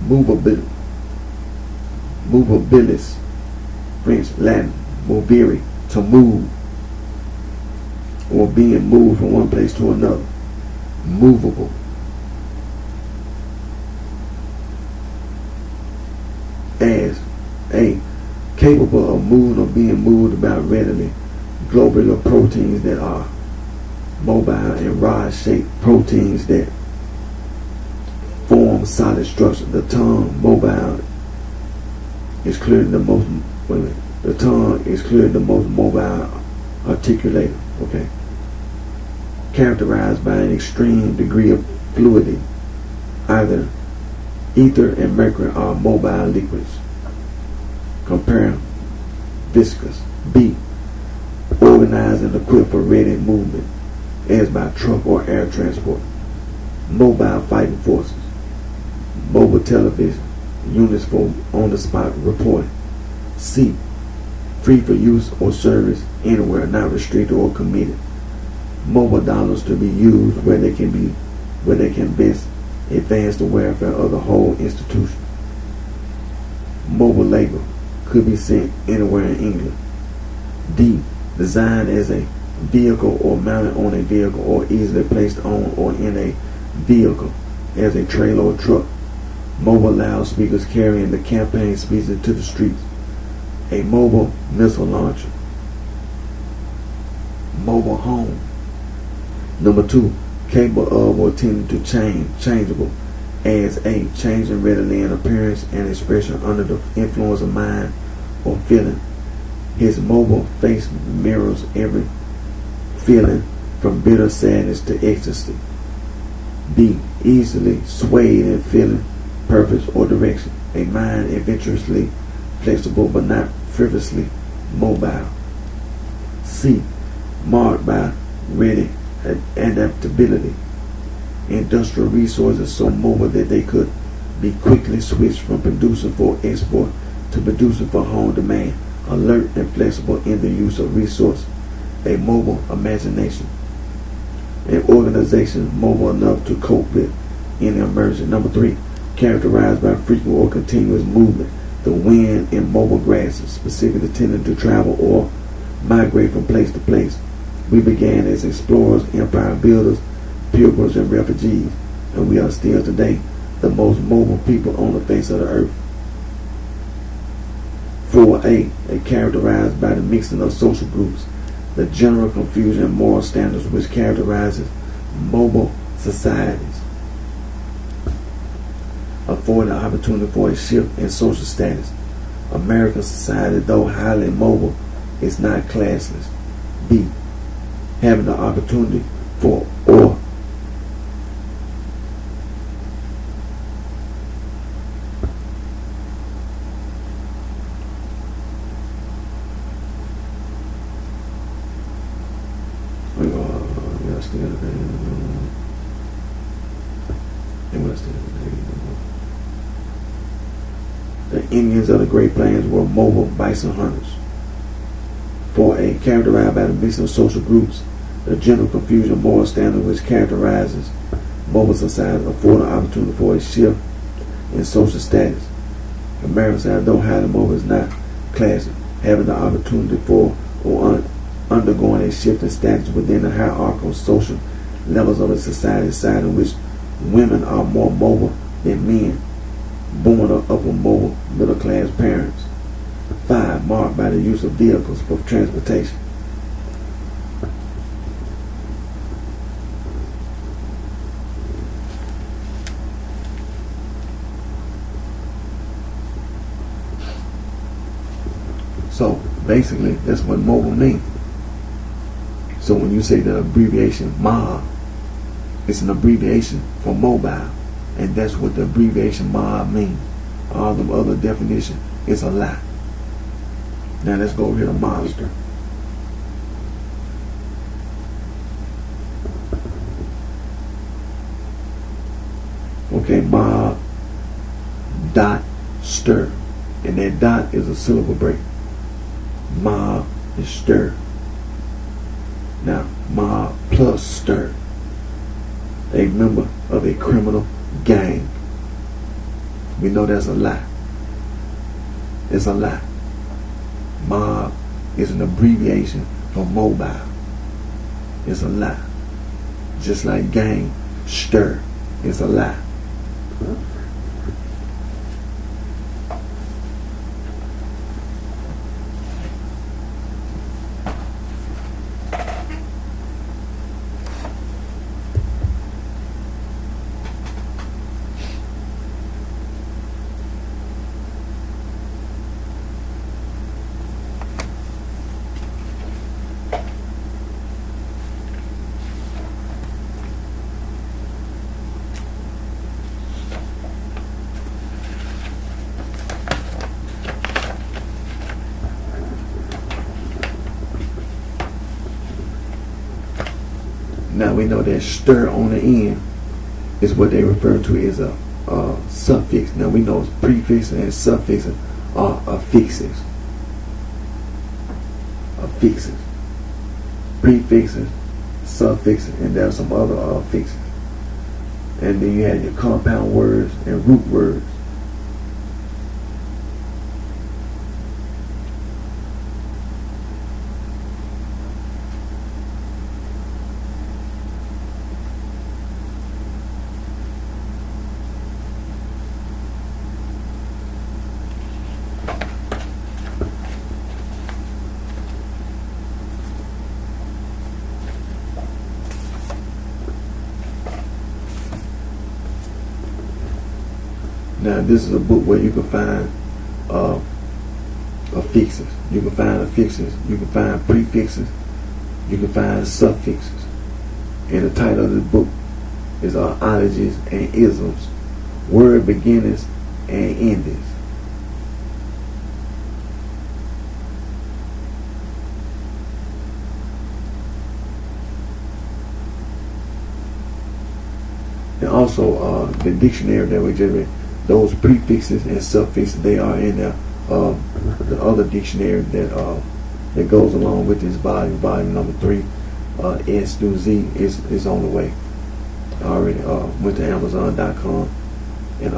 movabilis. French, Latin, movere, to move, or being moved from one place to another. Movable. As a capable of moving or being moved about readily. Globular proteins that are mobile and rod-shaped proteins that form solid structure. The tongue, mobile, is clearly the most. The tongue is clearly the most mobile articulator. Okay. Characterized by an extreme degree of fluidity. Either ether and mercury are mobile liquids. Compare viscous. B. Organized and equipped for ready movement, as by truck or air transport. Mobile fighting forces. Mobile television units for on-the-spot reporting. C. Free for use or service anywhere, not restricted or committed. Mobile dollars to be used where they can best advance the welfare of the whole institution. Mobile labor could be sent anywhere in England. D. Designed as a vehicle or mounted on a vehicle or easily placed on or in a vehicle as a trailer or truck. Mobile loudspeakers carrying the campaign speeches to the streets. A mobile missile launcher. Mobile home. Number 2, capable of or tending to change, changeable, as a changing readily in appearance and expression under the influence of mind or feeling. His mobile face mirrors every feeling from bitter sadness to ecstasy. B. Easily swayed in feeling, purpose, or direction. A mind adventurously flexible but not frivolously mobile. C. Marked by ready adaptability. Industrial resources so mobile that they could be quickly switched from producing for export to producing for home demand. Alert and flexible in the use of resources. A mobile imagination. An organization mobile enough to cope with any emergency. Number 3, characterized by frequent or continuous movement. The wind in mobile grasses, specifically tending to travel or migrate from place to place. We began as explorers, empire builders, pilgrims, and refugees, and we are still today the most mobile people on the face of the earth. 4A, characterized by the mixing of social groups, the general confusion and moral standards which characterizes mobile societies, afford an opportunity for a shift in social status. American society, though highly mobile, is not classless. B. Having the opportunity for or the Indians of the Great Plains were mobile bison hunters. 4A, characterized by the mix of social groups, the general confusion moral standard which characterizes Mobile societies afford an opportunity for a shift in social status. American society, though highly mobile, is not classic, having the opportunity for or undergoing a shift in status within the hierarchical social levels of a society in which women are more mobile than men, born of upper mobile middle class parents. 5. Marked by the use of vehicles for transportation. So basically, that's what mobile means. So when you say the abbreviation MOB, it's an abbreviation for mobile, and that's what the abbreviation MOB means. All the other definition is a lie. Now let's go over here to monster. Okay, mob dot stir, and that dot is a syllable break. Mob is stir. Now, mob plus stir, a member of a criminal gang. We know that's a lie. It's a lie. Mob is an abbreviation for mobile. It's a lie. Just like gang, stir, is a lie. Now we know that stir on the end is what they refer to as a suffix. Now we know prefixes and suffixes are affixes. Affixes. Prefixes, suffixes, and there are some other affixes. And then you have your compound words and root words. Now this is a book where you can find affixes. You can find affixes. You can find prefixes. You can find suffixes. And the title of this book is Ologies and Isms, Word Beginnings and Endings. And also the dictionary that we just read. Those prefixes and suffixes, they are in the other dictionary that goes along with this volume number 3. S through Z is on the way. I already went to Amazon.com and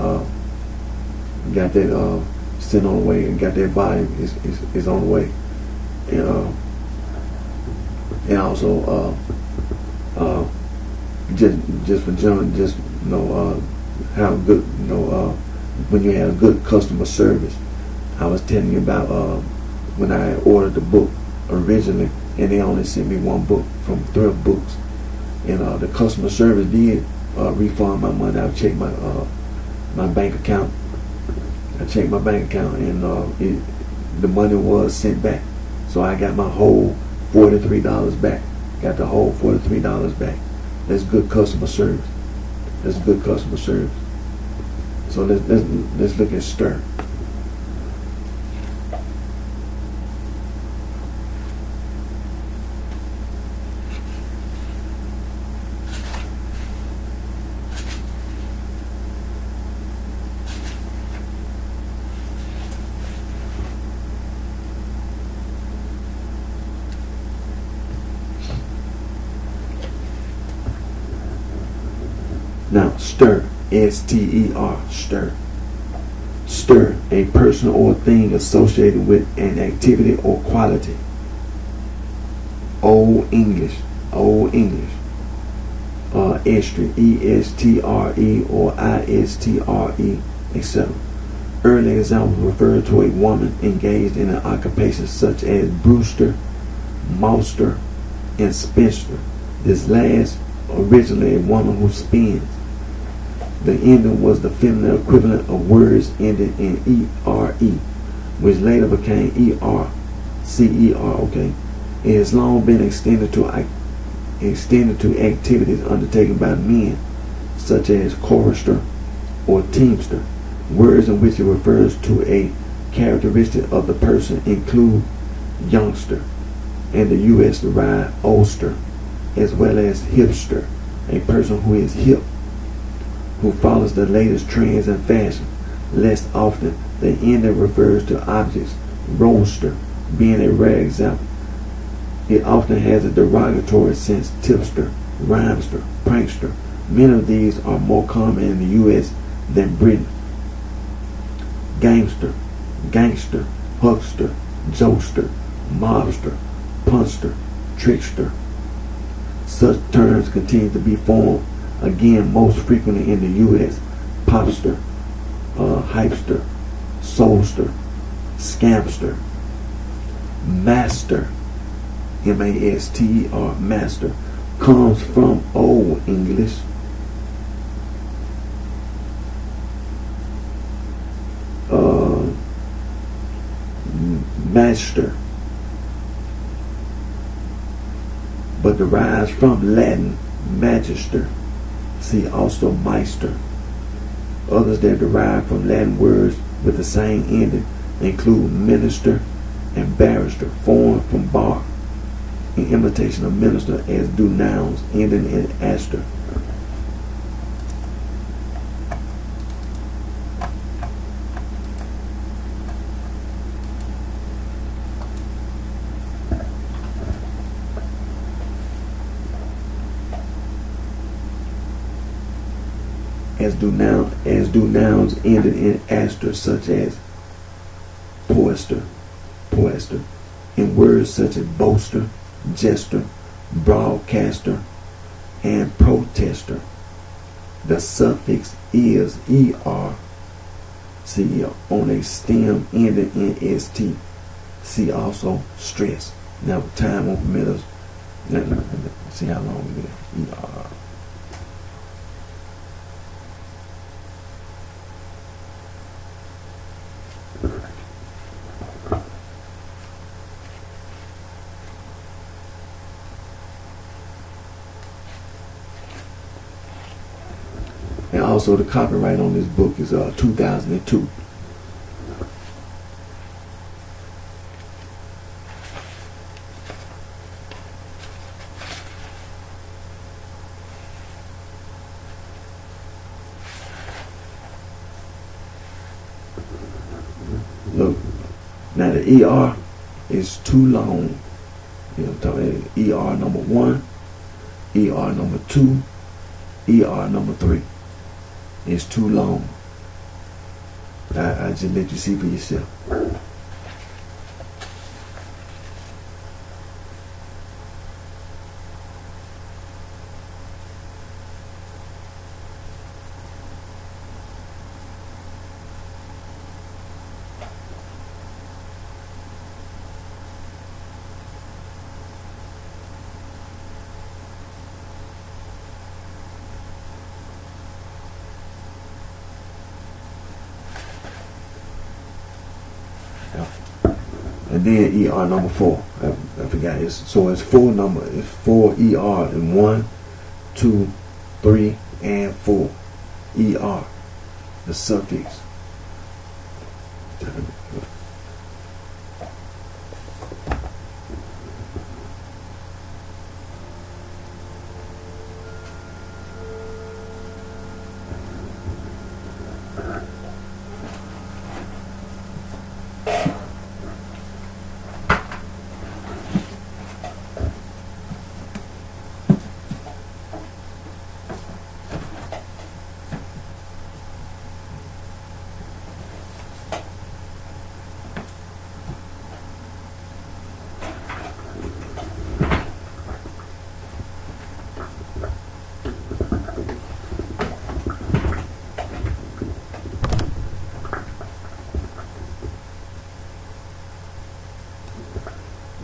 got that sent on the way, and got that volume is on the way, and also just for John, just how good, when you have good customer service. I was telling you about when I ordered the book originally, and they only sent me one book from Thrift Books, and the customer service did refund my money. I checked my bank account. I checked my bank account, and the money was sent back. So I got my whole $43 back. Got the whole $43 back. That's good customer service. That's good customer service. So let's look at stir. Now, stir, S-T-E-R, stir. Stir, a person or thing associated with an activity or quality. Old English, Old English. Estre, E-S-T-R-E or I-S-T-R-E, etc. Early examples refer to a woman engaged in an occupation such as brewster, maltster, and spinster. This last, originally a woman who spins. The ending was the feminine equivalent of words ending in E-R-E, which later became E-R-C-E-R, okay? It has long been extended to activities undertaken by men, such as chorister or teamster. Words in which it refers to a characteristic of the person include youngster, and the U.S. derived oldster, as well as hipster, a person who is hip, who follows the latest trends and fashion. Less often, the ending refers to objects, roadster being a rare example. It often has a derogatory sense, tipster, rhymester, prankster. Many of these are more common in the U.S. than Britain. Gamester, gangster, huckster, jokester, mobster, punster, trickster. Such terms continue to be formed, again most frequently in the U.S. Popster, hypester, soulster, scamster. Master, M-A-S-T-E-R, master, comes from Old English. Master, but derives from Latin magister. See also meister. Others that derive from Latin words with the same ending include minister and barrister, formed from bar, in imitation of minister, as do nouns ending in aster. As do nouns ending in aster, such as poester, in words such as boaster, jester, broadcaster, and protester. The suffix is er, see on a stem ending in st. See also stress. Now time won't permit us. Let's see how long it is. Er. And also the copyright on this book is 2002. Look, now the ER is too long. You know what I'm talking about? ER number 1, ER number 2, ER number 3. It's too long. I just let you see for yourself. And then ER number 4. I forgot it. So it's 4 number. It's 4 ER and 1, 2, 3, and 4. ER. The suffix.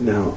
Now,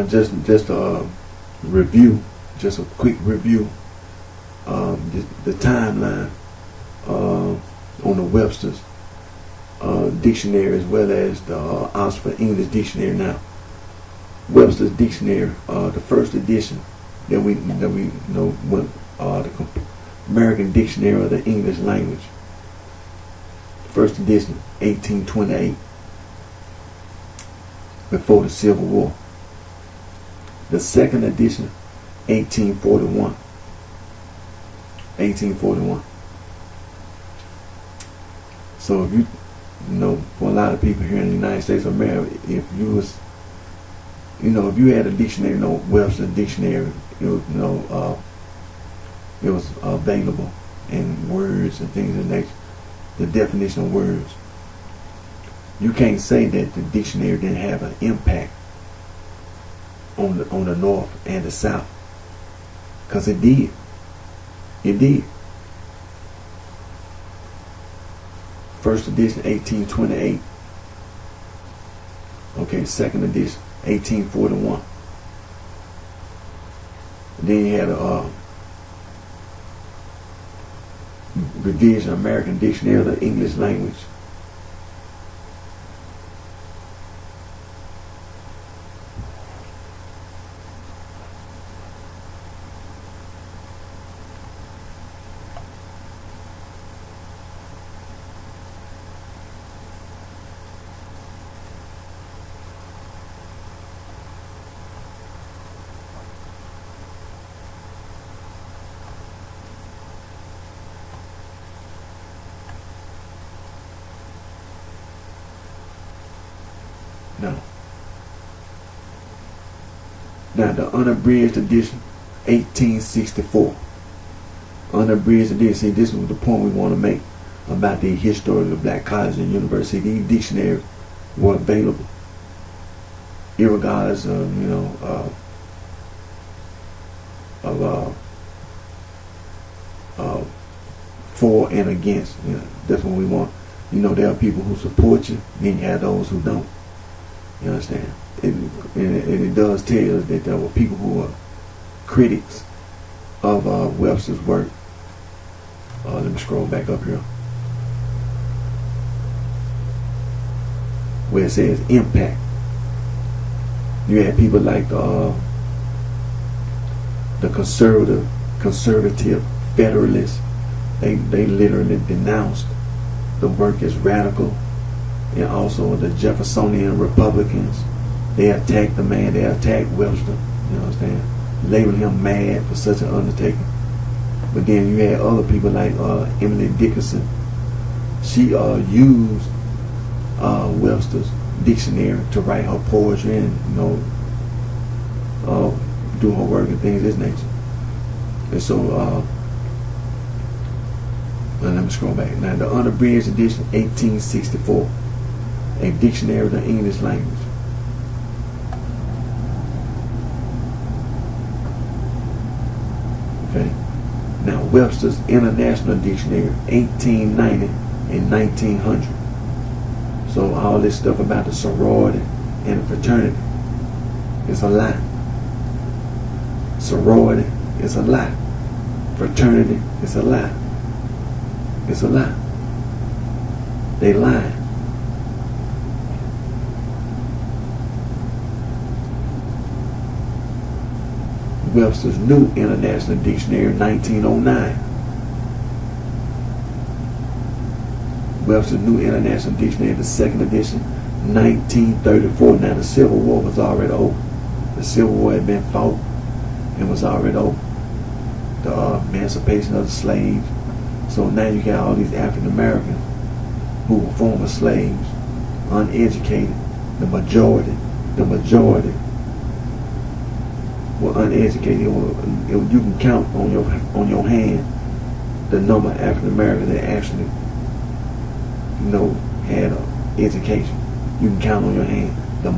just a review, just a quick review. The timeline on the Webster's dictionary, as well as the Oxford English Dictionary. Now, Webster's Dictionary, the first edition that we know, what the American Dictionary of the English Language. First edition, 1828, before the Civil War. The second edition, 1841. 1841. So if you know, for a lot of people here in the United States of America, if you was, if you had a dictionary, Webster's dictionary, it was available in words and things of that nature, the definition of words. You can't say that the dictionary didn't have an impact on the North and the South, because it did. It did. First edition, 1828. Okay, second edition, 1841. Then you had a revision, American Dictionary of the English Language. Now the unabridged edition, 1864. Unabridged edition. See, this was the point we want to make about the history of the black colleges and universities. These dictionaries were available, irregardless of for and against. That's what we want. There are people who support you, then you have those who don't. You understand? It does tell us that there were people who were critics of Webster's work. Let me scroll back up here, where it says impact. You had people like the conservative Federalists. They literally denounced the work as radical, and also the Jeffersonian Republicans. They attacked the man. They attacked Webster. You understand? Labeling him mad for such an undertaking. But then you had other people like Emily Dickinson. She used Webster's dictionary to write her poetry and do her work and things of this nature. And so let me scroll back. Now the unabridged edition, 1864, a dictionary of the English language. Webster's International Dictionary, 1890 and 1900. So all this stuff about the sorority and the fraternity is a lie. Sorority is a lie. Fraternity is a lie. It's a lie. They lying. Webster's New International Dictionary, 1909. Webster's New International Dictionary, the second edition, 1934. Now the Civil War was already over. The Civil War had been fought and was already over. The emancipation of the slaves. So now you got all these African Americans who were former slaves, uneducated. The majority were uneducated. You can count on your hand the number of African Americans that actually, had an education. You can count on your hand the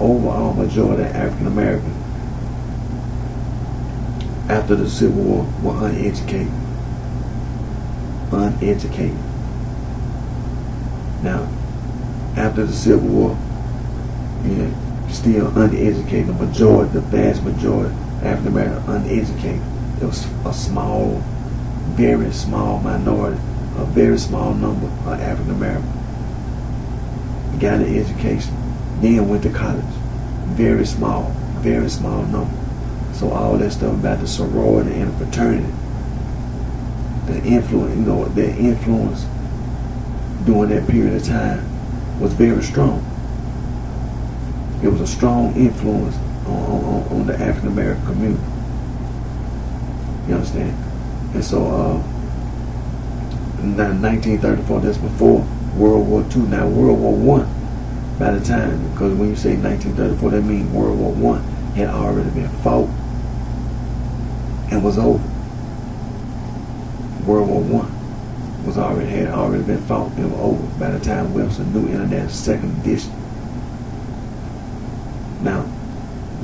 overall majority of African Americans after the Civil War were uneducated. Uneducated. Now, after the Civil War, still uneducated. The vast majority of African Americans uneducated. There was a small, very small minority, a very small number of African Americans got an education, then went to college. Very small number. So all that stuff about the sorority and the fraternity, the influence during that period of time was very strong. It was a strong influence on the African American community. You understand? And so, now 1934, that's before World War II. Now World War I, by the time, because when you say 1934, that means World War I had already been fought and was over. World War I had already been fought and was over by the time Webster's New International second edition. Now,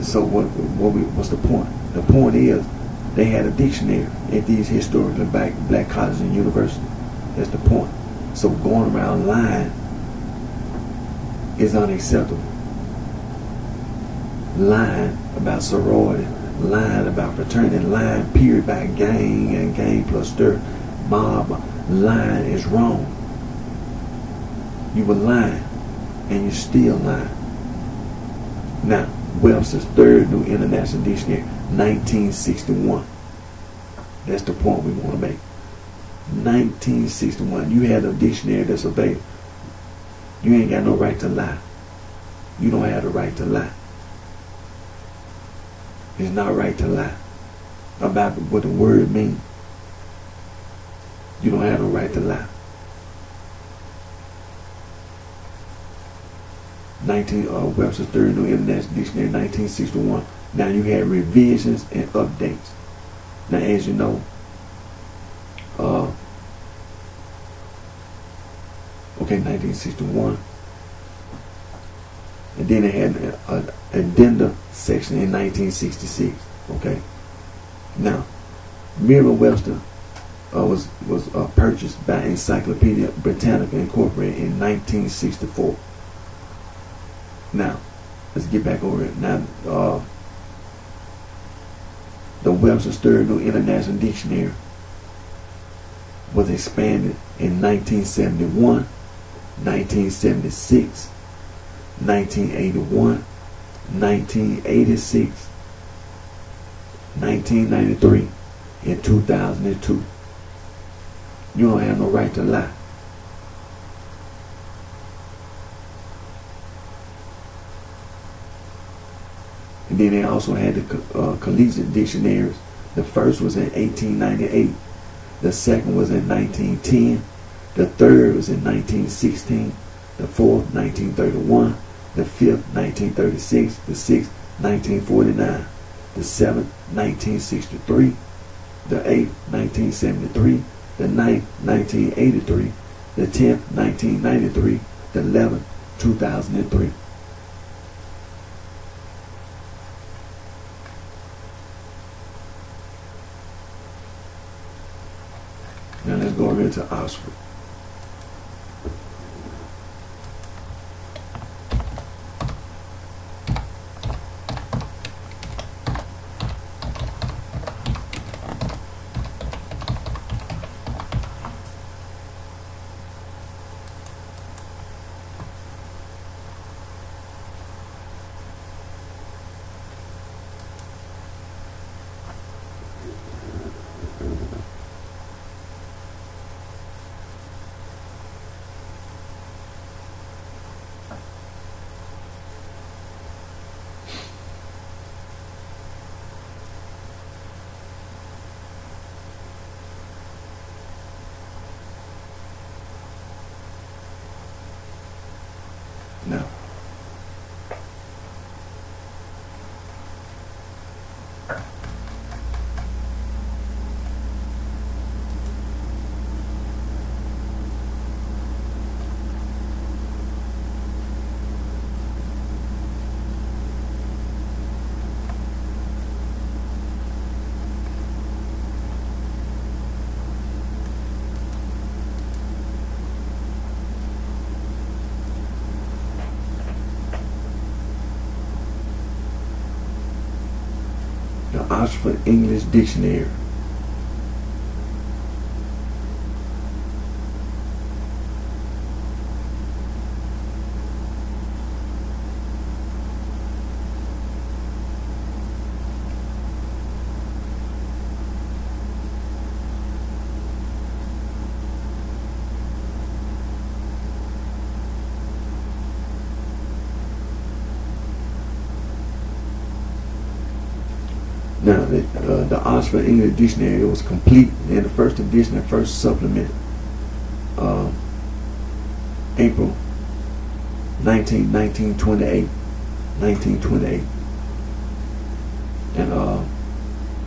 so what's the point? The point is they had a dictionary at these historically black colleges and universities. That's the point. So going around lying is unacceptable. Lying about sorority, lying about fraternity, lying period by gang and gang plus stir, mob, lying is wrong. You were lying and you're still lying. Now, Webster's third New International Dictionary, 1961. That's the point we want to make. 1961. You had a dictionary that's available. You ain't got no right to lie. You don't have the right to lie. It's not right to lie about what the word means. You don't have no right to lie. Webster's Third New International Dictionary, 1961. Now you had revisions and updates. Now, as you know, 1961, and then they had an addenda section in 1966. Okay. Now, Merriam-Webster was purchased by Encyclopedia Britannica Incorporated in 1964. Now, let's get back over it. Now, the Webster's Third New International Dictionary was expanded in 1971, 1976, 1981, 1986, 1993, and 2002. You don't have no right to lie. And then they also had the collegiate dictionaries. The first was in 1898. The second was in 1910. The third was in 1916. The fourth, 1931. The fifth, 1936. The sixth, 1949. The seventh, 1963. The eighth, 1973. The ninth, 1983. The 10th, 1993. The 11th, 2003. Now let's go over here to Oxford. Now, the Oxford English Dictionary. Now, the Oxford English Dictionary was complete in the first edition and first supplement, April 1928. And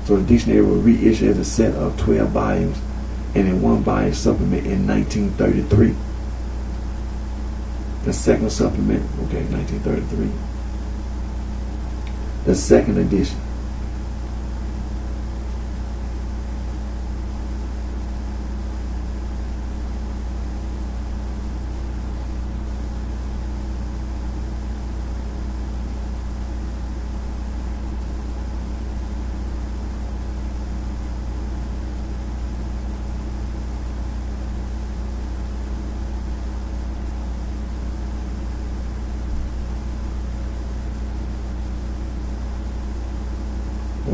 so the dictionary was reissued as a set of 12 volumes and in one volume supplement in 1933. The second supplement, 1933. The second edition.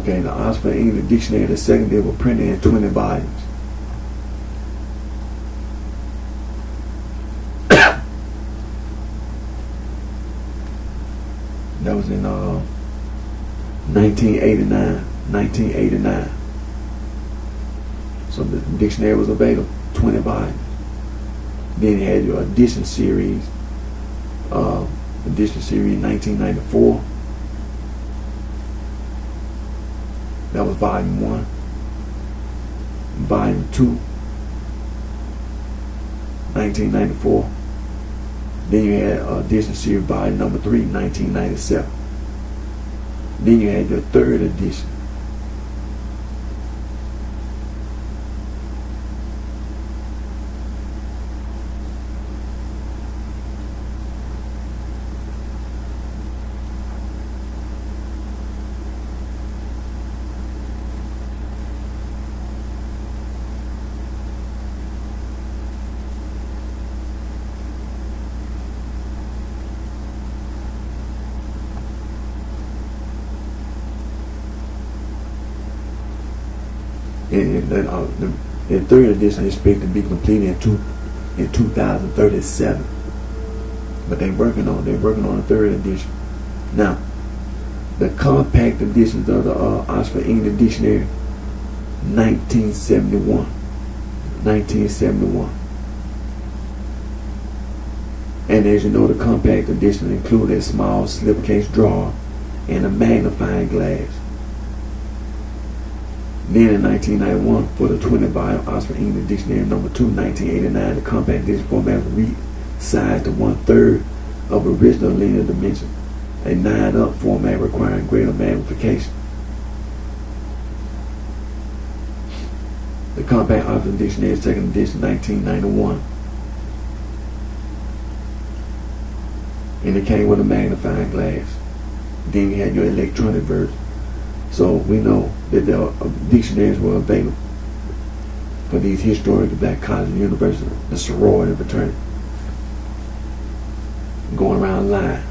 The Oxford English Dictionary, the second edition, was printed in 20 volumes. That was in 1989. So the dictionary was available, 20 volumes. Then you had your edition series, 1994. That was volume 1. Volume 2, 1994. Then you had edition series volume number 3, 1997. Then you had your third edition. And the third edition is expected to be completed in 2037. But they're working on the third edition. Now, the compact editions of the Oxford English Dictionary, 1971. And as you know, the compact edition included a small slipcase drawer and a magnifying glass. Then in 1991, for the 20-volume Oxford English Dictionary number 2, 1989, the compact edition format was resized to 1/3 of original linear dimension, a 9-up format requiring greater magnification. The Compact Oxford Dictionary, second edition, 1991. And it came with a magnifying glass. Then you had your electronic version. So we know that the dictionaries were available for these historically black colleges and universities, the sorority and fraternity. Going around lying.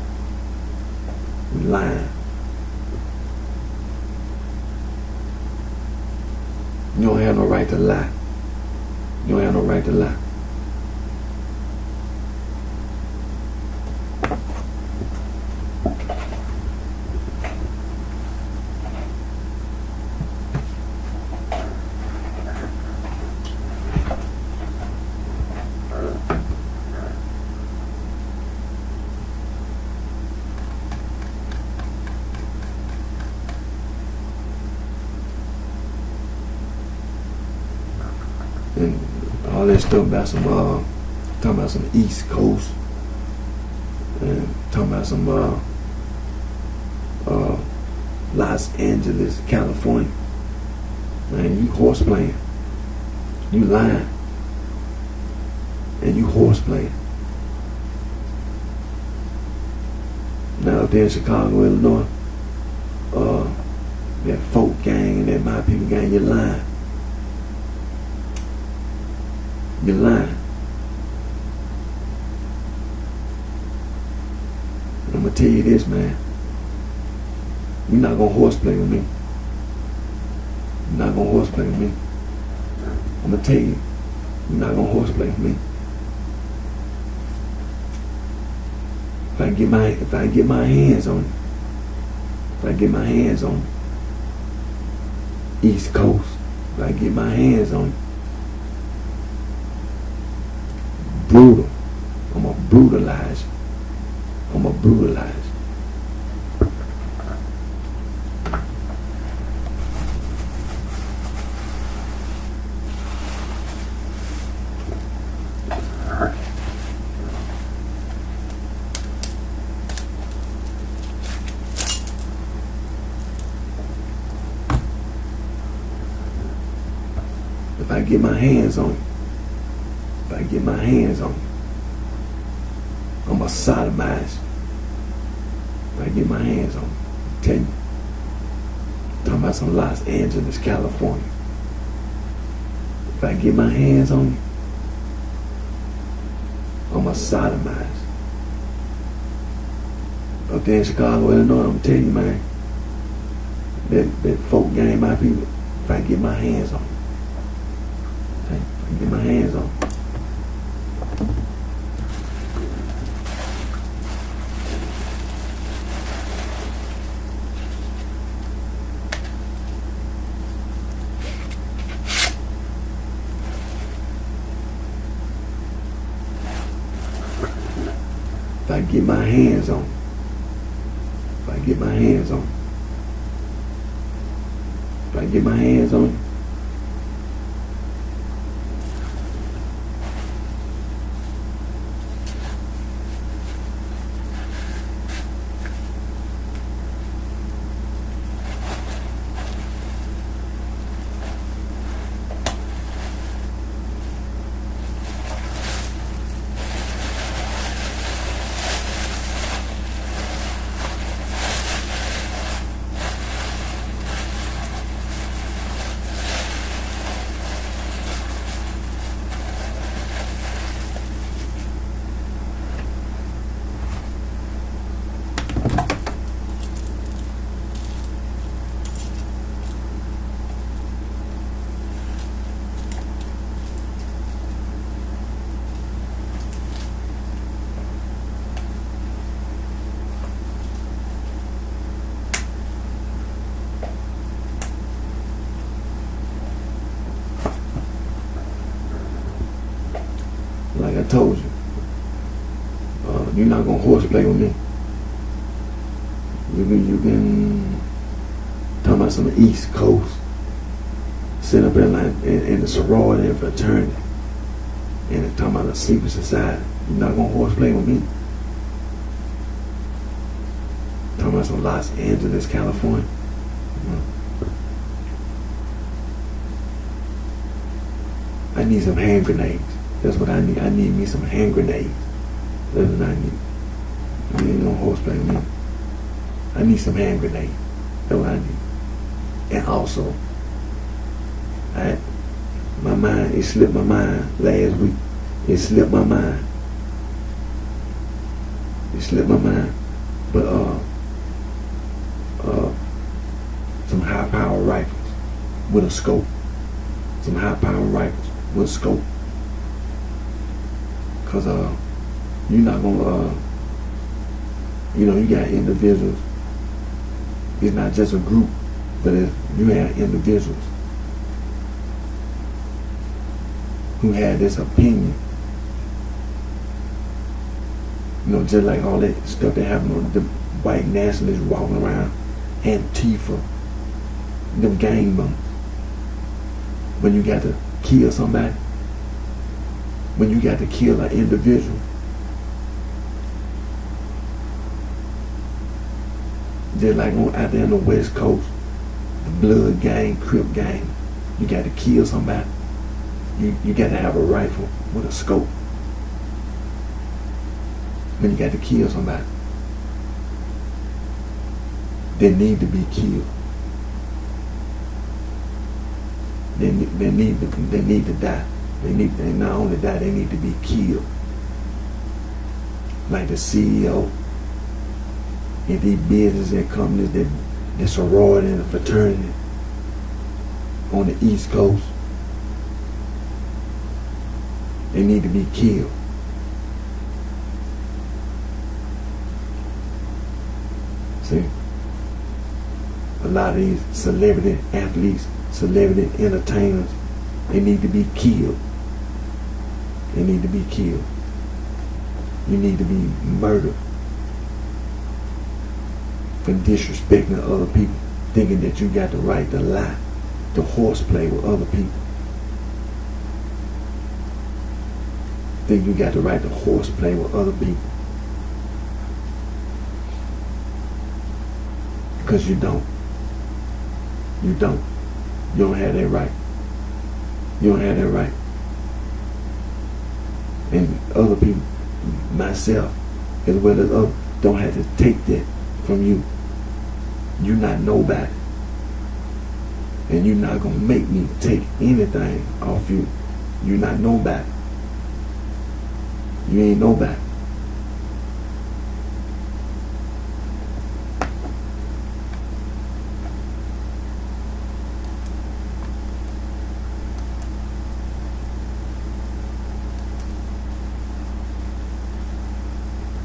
You don't have no right to lie. You don't have no right to lie. And all that stuff about some talking about some East Coast and talking about some Los Angeles, California. Man, you horse playing. You lying. And you horse playing. Now up there in Chicago, Illinois, that folk gang and that my people gang, you're lying. You're lying. And I'm gonna tell you this, man. You're not gonna horseplay with me. You're not gonna horseplay with me. I'm gonna tell you, you're not gonna horseplay with me. If I get my hands on you, East Coast, if I get my hands on you, brutal. I'm gonna brutalize you. I'm gonna brutalize you. If I get my hands on you, I'm gonna sodomize you. If I get my hands on you, I'm telling you. Talking about some Los Angeles, California. If I get my hands on you, I'm gonna sodomize you. Up there in Chicago, Illinois, I'm telling you, man, that folk gang, my people, if I get my hands on you, if I get my hands on you, if I get my hands on you, if I get my hands on you, if I get my hands on you, like I told you, you're not gonna horseplay with me. You can talk about some East Coast, sit up there like in the sorority and fraternity, and talking about a secret society. You're not gonna horseplay with me. Talking about some Los Angeles, California. I need some hand grenades. That's what I need. I need me some hand grenades. That's what I need. I ain't no horseplay with me. I need some hand grenades. That's what I need. And also, my mind, it slipped my mind last week. It slipped my mind. It slipped my mind. But some high power rifles with a scope. Some high power rifles with a scope. Cause you're not gonna you got individuals. It's not just a group, but you have individuals who had this opinion. Just like all that stuff that happened on the white nationalists walking around, Antifa, them gang bums. When you got to kill somebody, when you got to kill an individual, just like out there on the West Coast, the blood gang, Crip gang, you got to kill somebody. You got to have a rifle with a scope. When you got to kill somebody, they need to be killed. They need to die. They not only die, they need to be killed. Like the CEO and these businesses and companies that sorority and fraternity on the East Coast, they need to be killed. See, a lot of these celebrity athletes, celebrity entertainers, they need to be killed. They need to be killed. You need to be murdered for disrespecting other people, thinking that you got the right to lie, to horseplay with other people. Think you got the right to horseplay with other people. Because you don't. You don't. You don't have that right. You don't have that right. And other people, myself, as well as others, don't have to take that from you. You're not nobody. And you're not going to make me take anything off you. You're not nobody. You ain't nobody.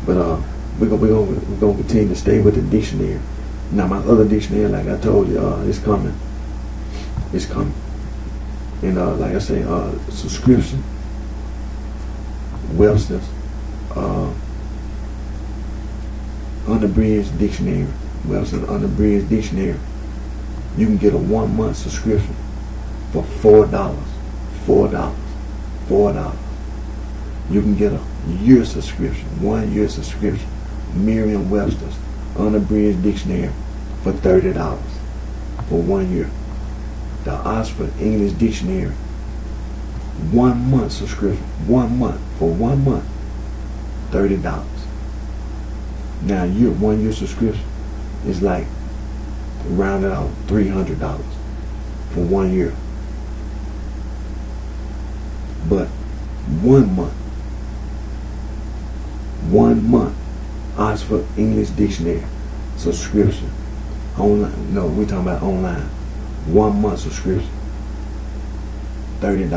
But we're gonna continue to stay with the dictionary. Now my other dictionary, like I told you, it's coming. It's coming. And like I say, subscription, Webster's, Unabridged Dictionary, Webster's Unabridged Dictionary. You can get a 1 month subscription for $4. $4. You can get a year subscription, 1 year subscription, Merriam-Webster's Unabridged Dictionary for $30 for 1 year. The Oxford English Dictionary, 1 month subscription, 1 month, for 1 month, $30. Now 1 year subscription is like rounded out $300 for 1 year. But 1 month, 1 month, Oxford English Dictionary subscription. Online, no, we're talking about online. 1 month subscription, $30.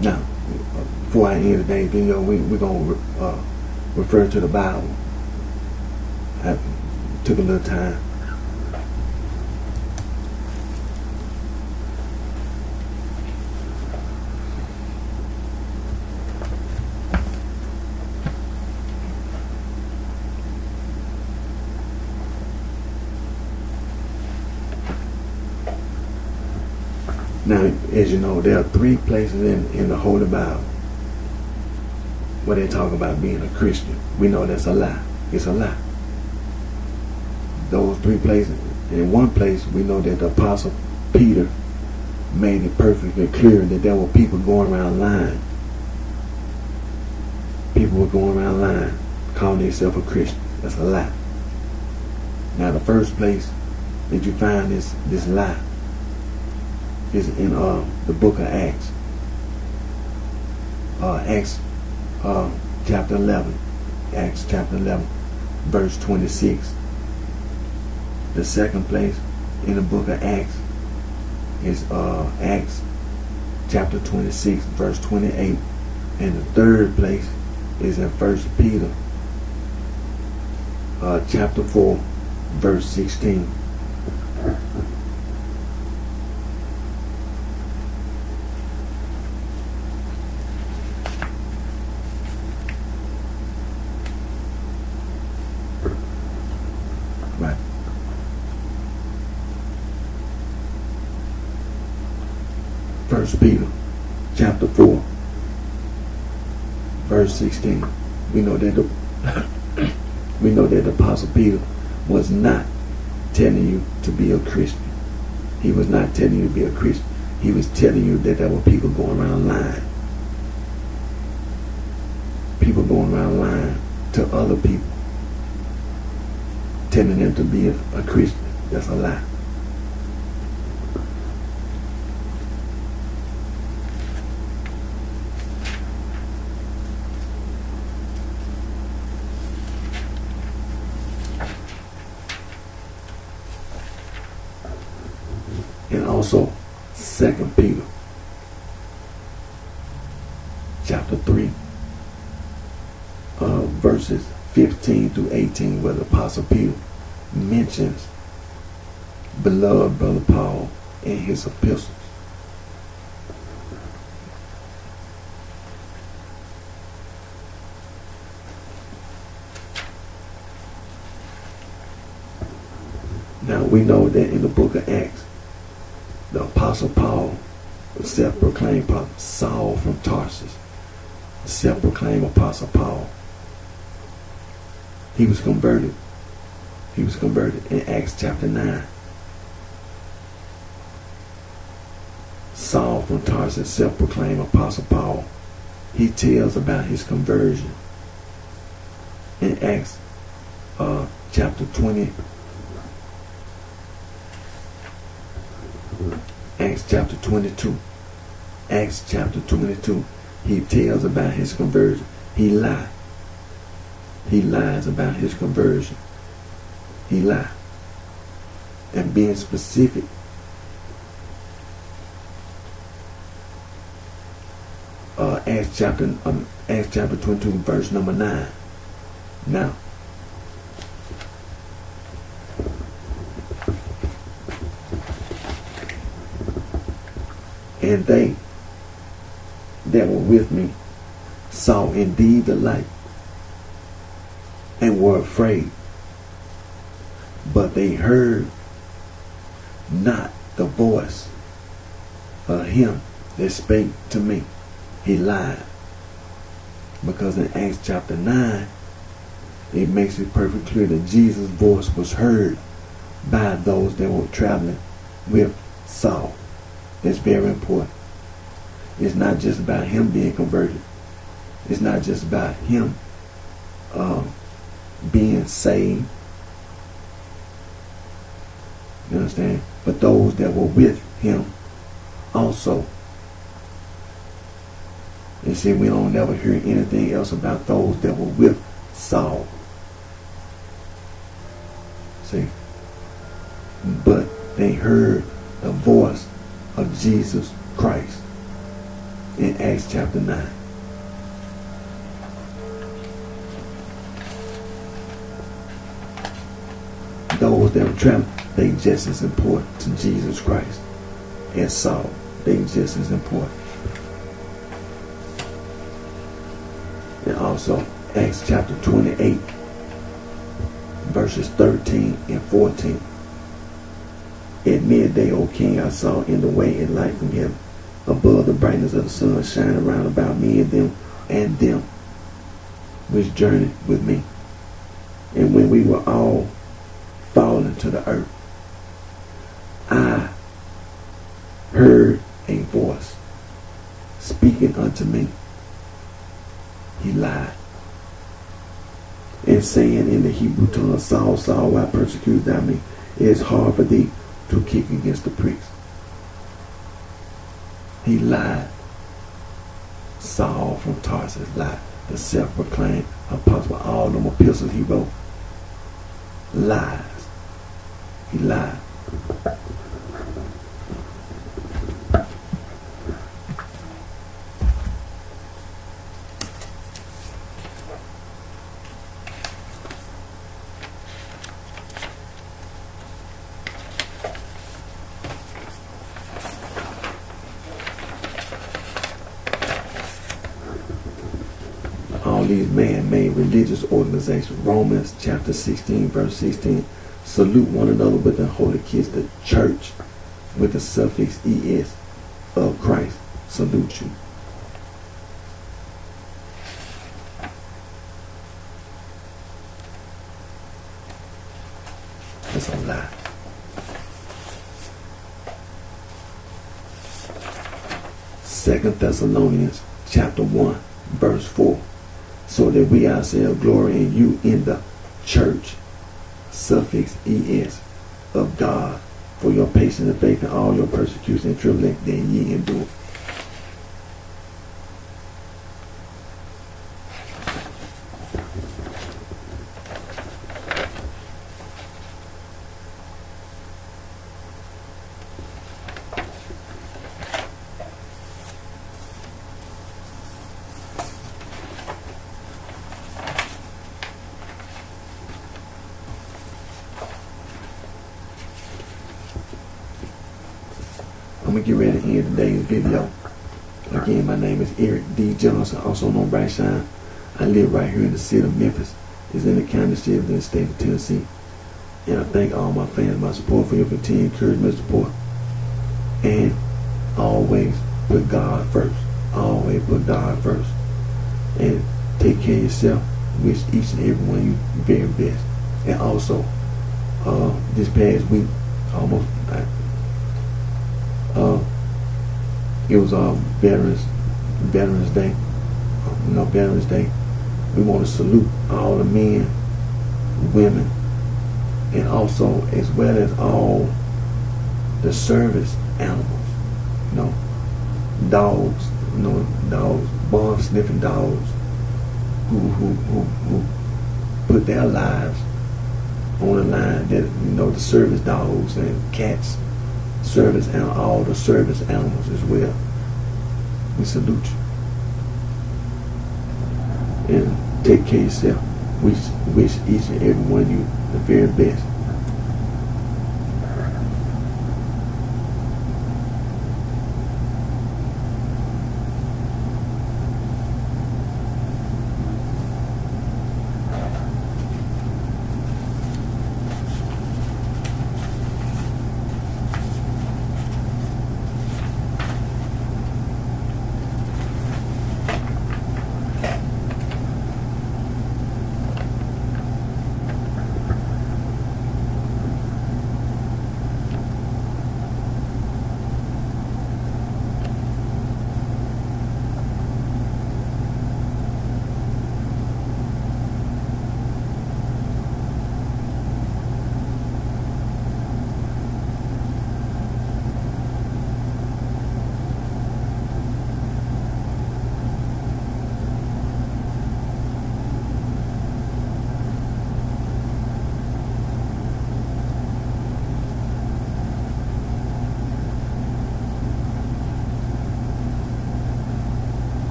Now, before I end today's video, we're going to refer to the Bible. I took a little time. Now, as you know, there are 3 places in the Holy Bible where they talk about being a Christian. We know that's a lie. It's a lie. Those three places. In one place, we know that the Apostle Peter made it perfectly clear that there were people going around lying. People were going around lying, calling themselves a Christian. That's a lie. Now, the first place that you find this lie is in the book of Acts. Acts chapter 11. Acts chapter 11, verse 26. The second place in the book of Acts is Acts chapter 26, verse 28. And the third place is in 1 Peter chapter 4, verse 16. Right. First Peter chapter 4, verse 16. We know that the Apostle Peter was not telling you to be a Christian. He was not telling you to be a Christian. He was telling you that there were people going around lying. People going around lying to other people, telling them to be a Christian. That's a lie. And also 2 Peter chapter 3 verses 15 through 18, where the Apostle Peter mentions beloved brother Paul in his epistles. Now we know that in the book of Acts, the Apostle Paul, the self-proclaimed Saul from Tarsus, the self-proclaimed Apostle Paul, he was converted. He was converted in Acts chapter 9. Saul from Tarsus, self-proclaimed Apostle Paul, he tells about his conversion in Acts chapter 20. Acts chapter 22. Acts chapter 22. He tells about his conversion. He lied. He lies about his conversion. He lied. And being specific, Acts chapter 22, verse number 9. Now, and they that were with me saw indeed the light and were afraid, but they heard not the voice of him that spake to me. He lied. Because in Acts chapter 9, it makes it perfectly clear that Jesus' voice was heard by those that were traveling with Saul. That's very important. It's not just about him being converted. It's not just about him being saved. You understand? But those that were with him also. And see, we don't never hear anything else about those that were with Saul. See? But they heard the voice of Jesus Christ in Acts chapter 9. Those that were traveling, they just as important to Jesus Christ as Saul. They just as important. And also Acts chapter 28 verses 13 and 14. At midday, O King, I saw in the way a light from heaven, above the brightness of the sun, shine around about me and them which journeyed with me. And when we were all fallen to the earth, I heard a voice speaking unto me. He lied. And saying in the Hebrew tongue, Saul, Saul, why persecutest thou me? It is hard for thee to kick against the pricks. He lied. Saul from Tarsus lied. The self-proclaimed apostle, all them epistles he wrote. Lies. He lied. All these man-made religious organizations, Romans chapter 16, verse 16, salute one another with a holy kiss. The church with the suffix es of Christ salute you. That's a lie. Second Thessalonians chapter 1, verse 4. So that we ourselves glory in you in the church, suffix es, of God, for your patience and faith in all your persecution and tribulation that ye endure. I'm going to get ready to end today's video. Again, my name is Eric D. Johnson, also known BrightShine. I live right here in the city of Memphis. It's in the county seat in the state of Tennessee. And I thank all my fans, my support for your continued encouragement, support. And always put God first. Always put God first. And take care of yourself. Wish each and every one of you the very best. And also, this past week, almost it was Veterans Day. Veterans Day. We want to salute all the men, women, and also as well as all the service animals. Dogs. Dogs, bomb sniffing dogs, who put their lives on the line. That the service dogs and cats. Service and all the service animals as well. We salute you. And take care of yourself. We wish each and every one of you the very best.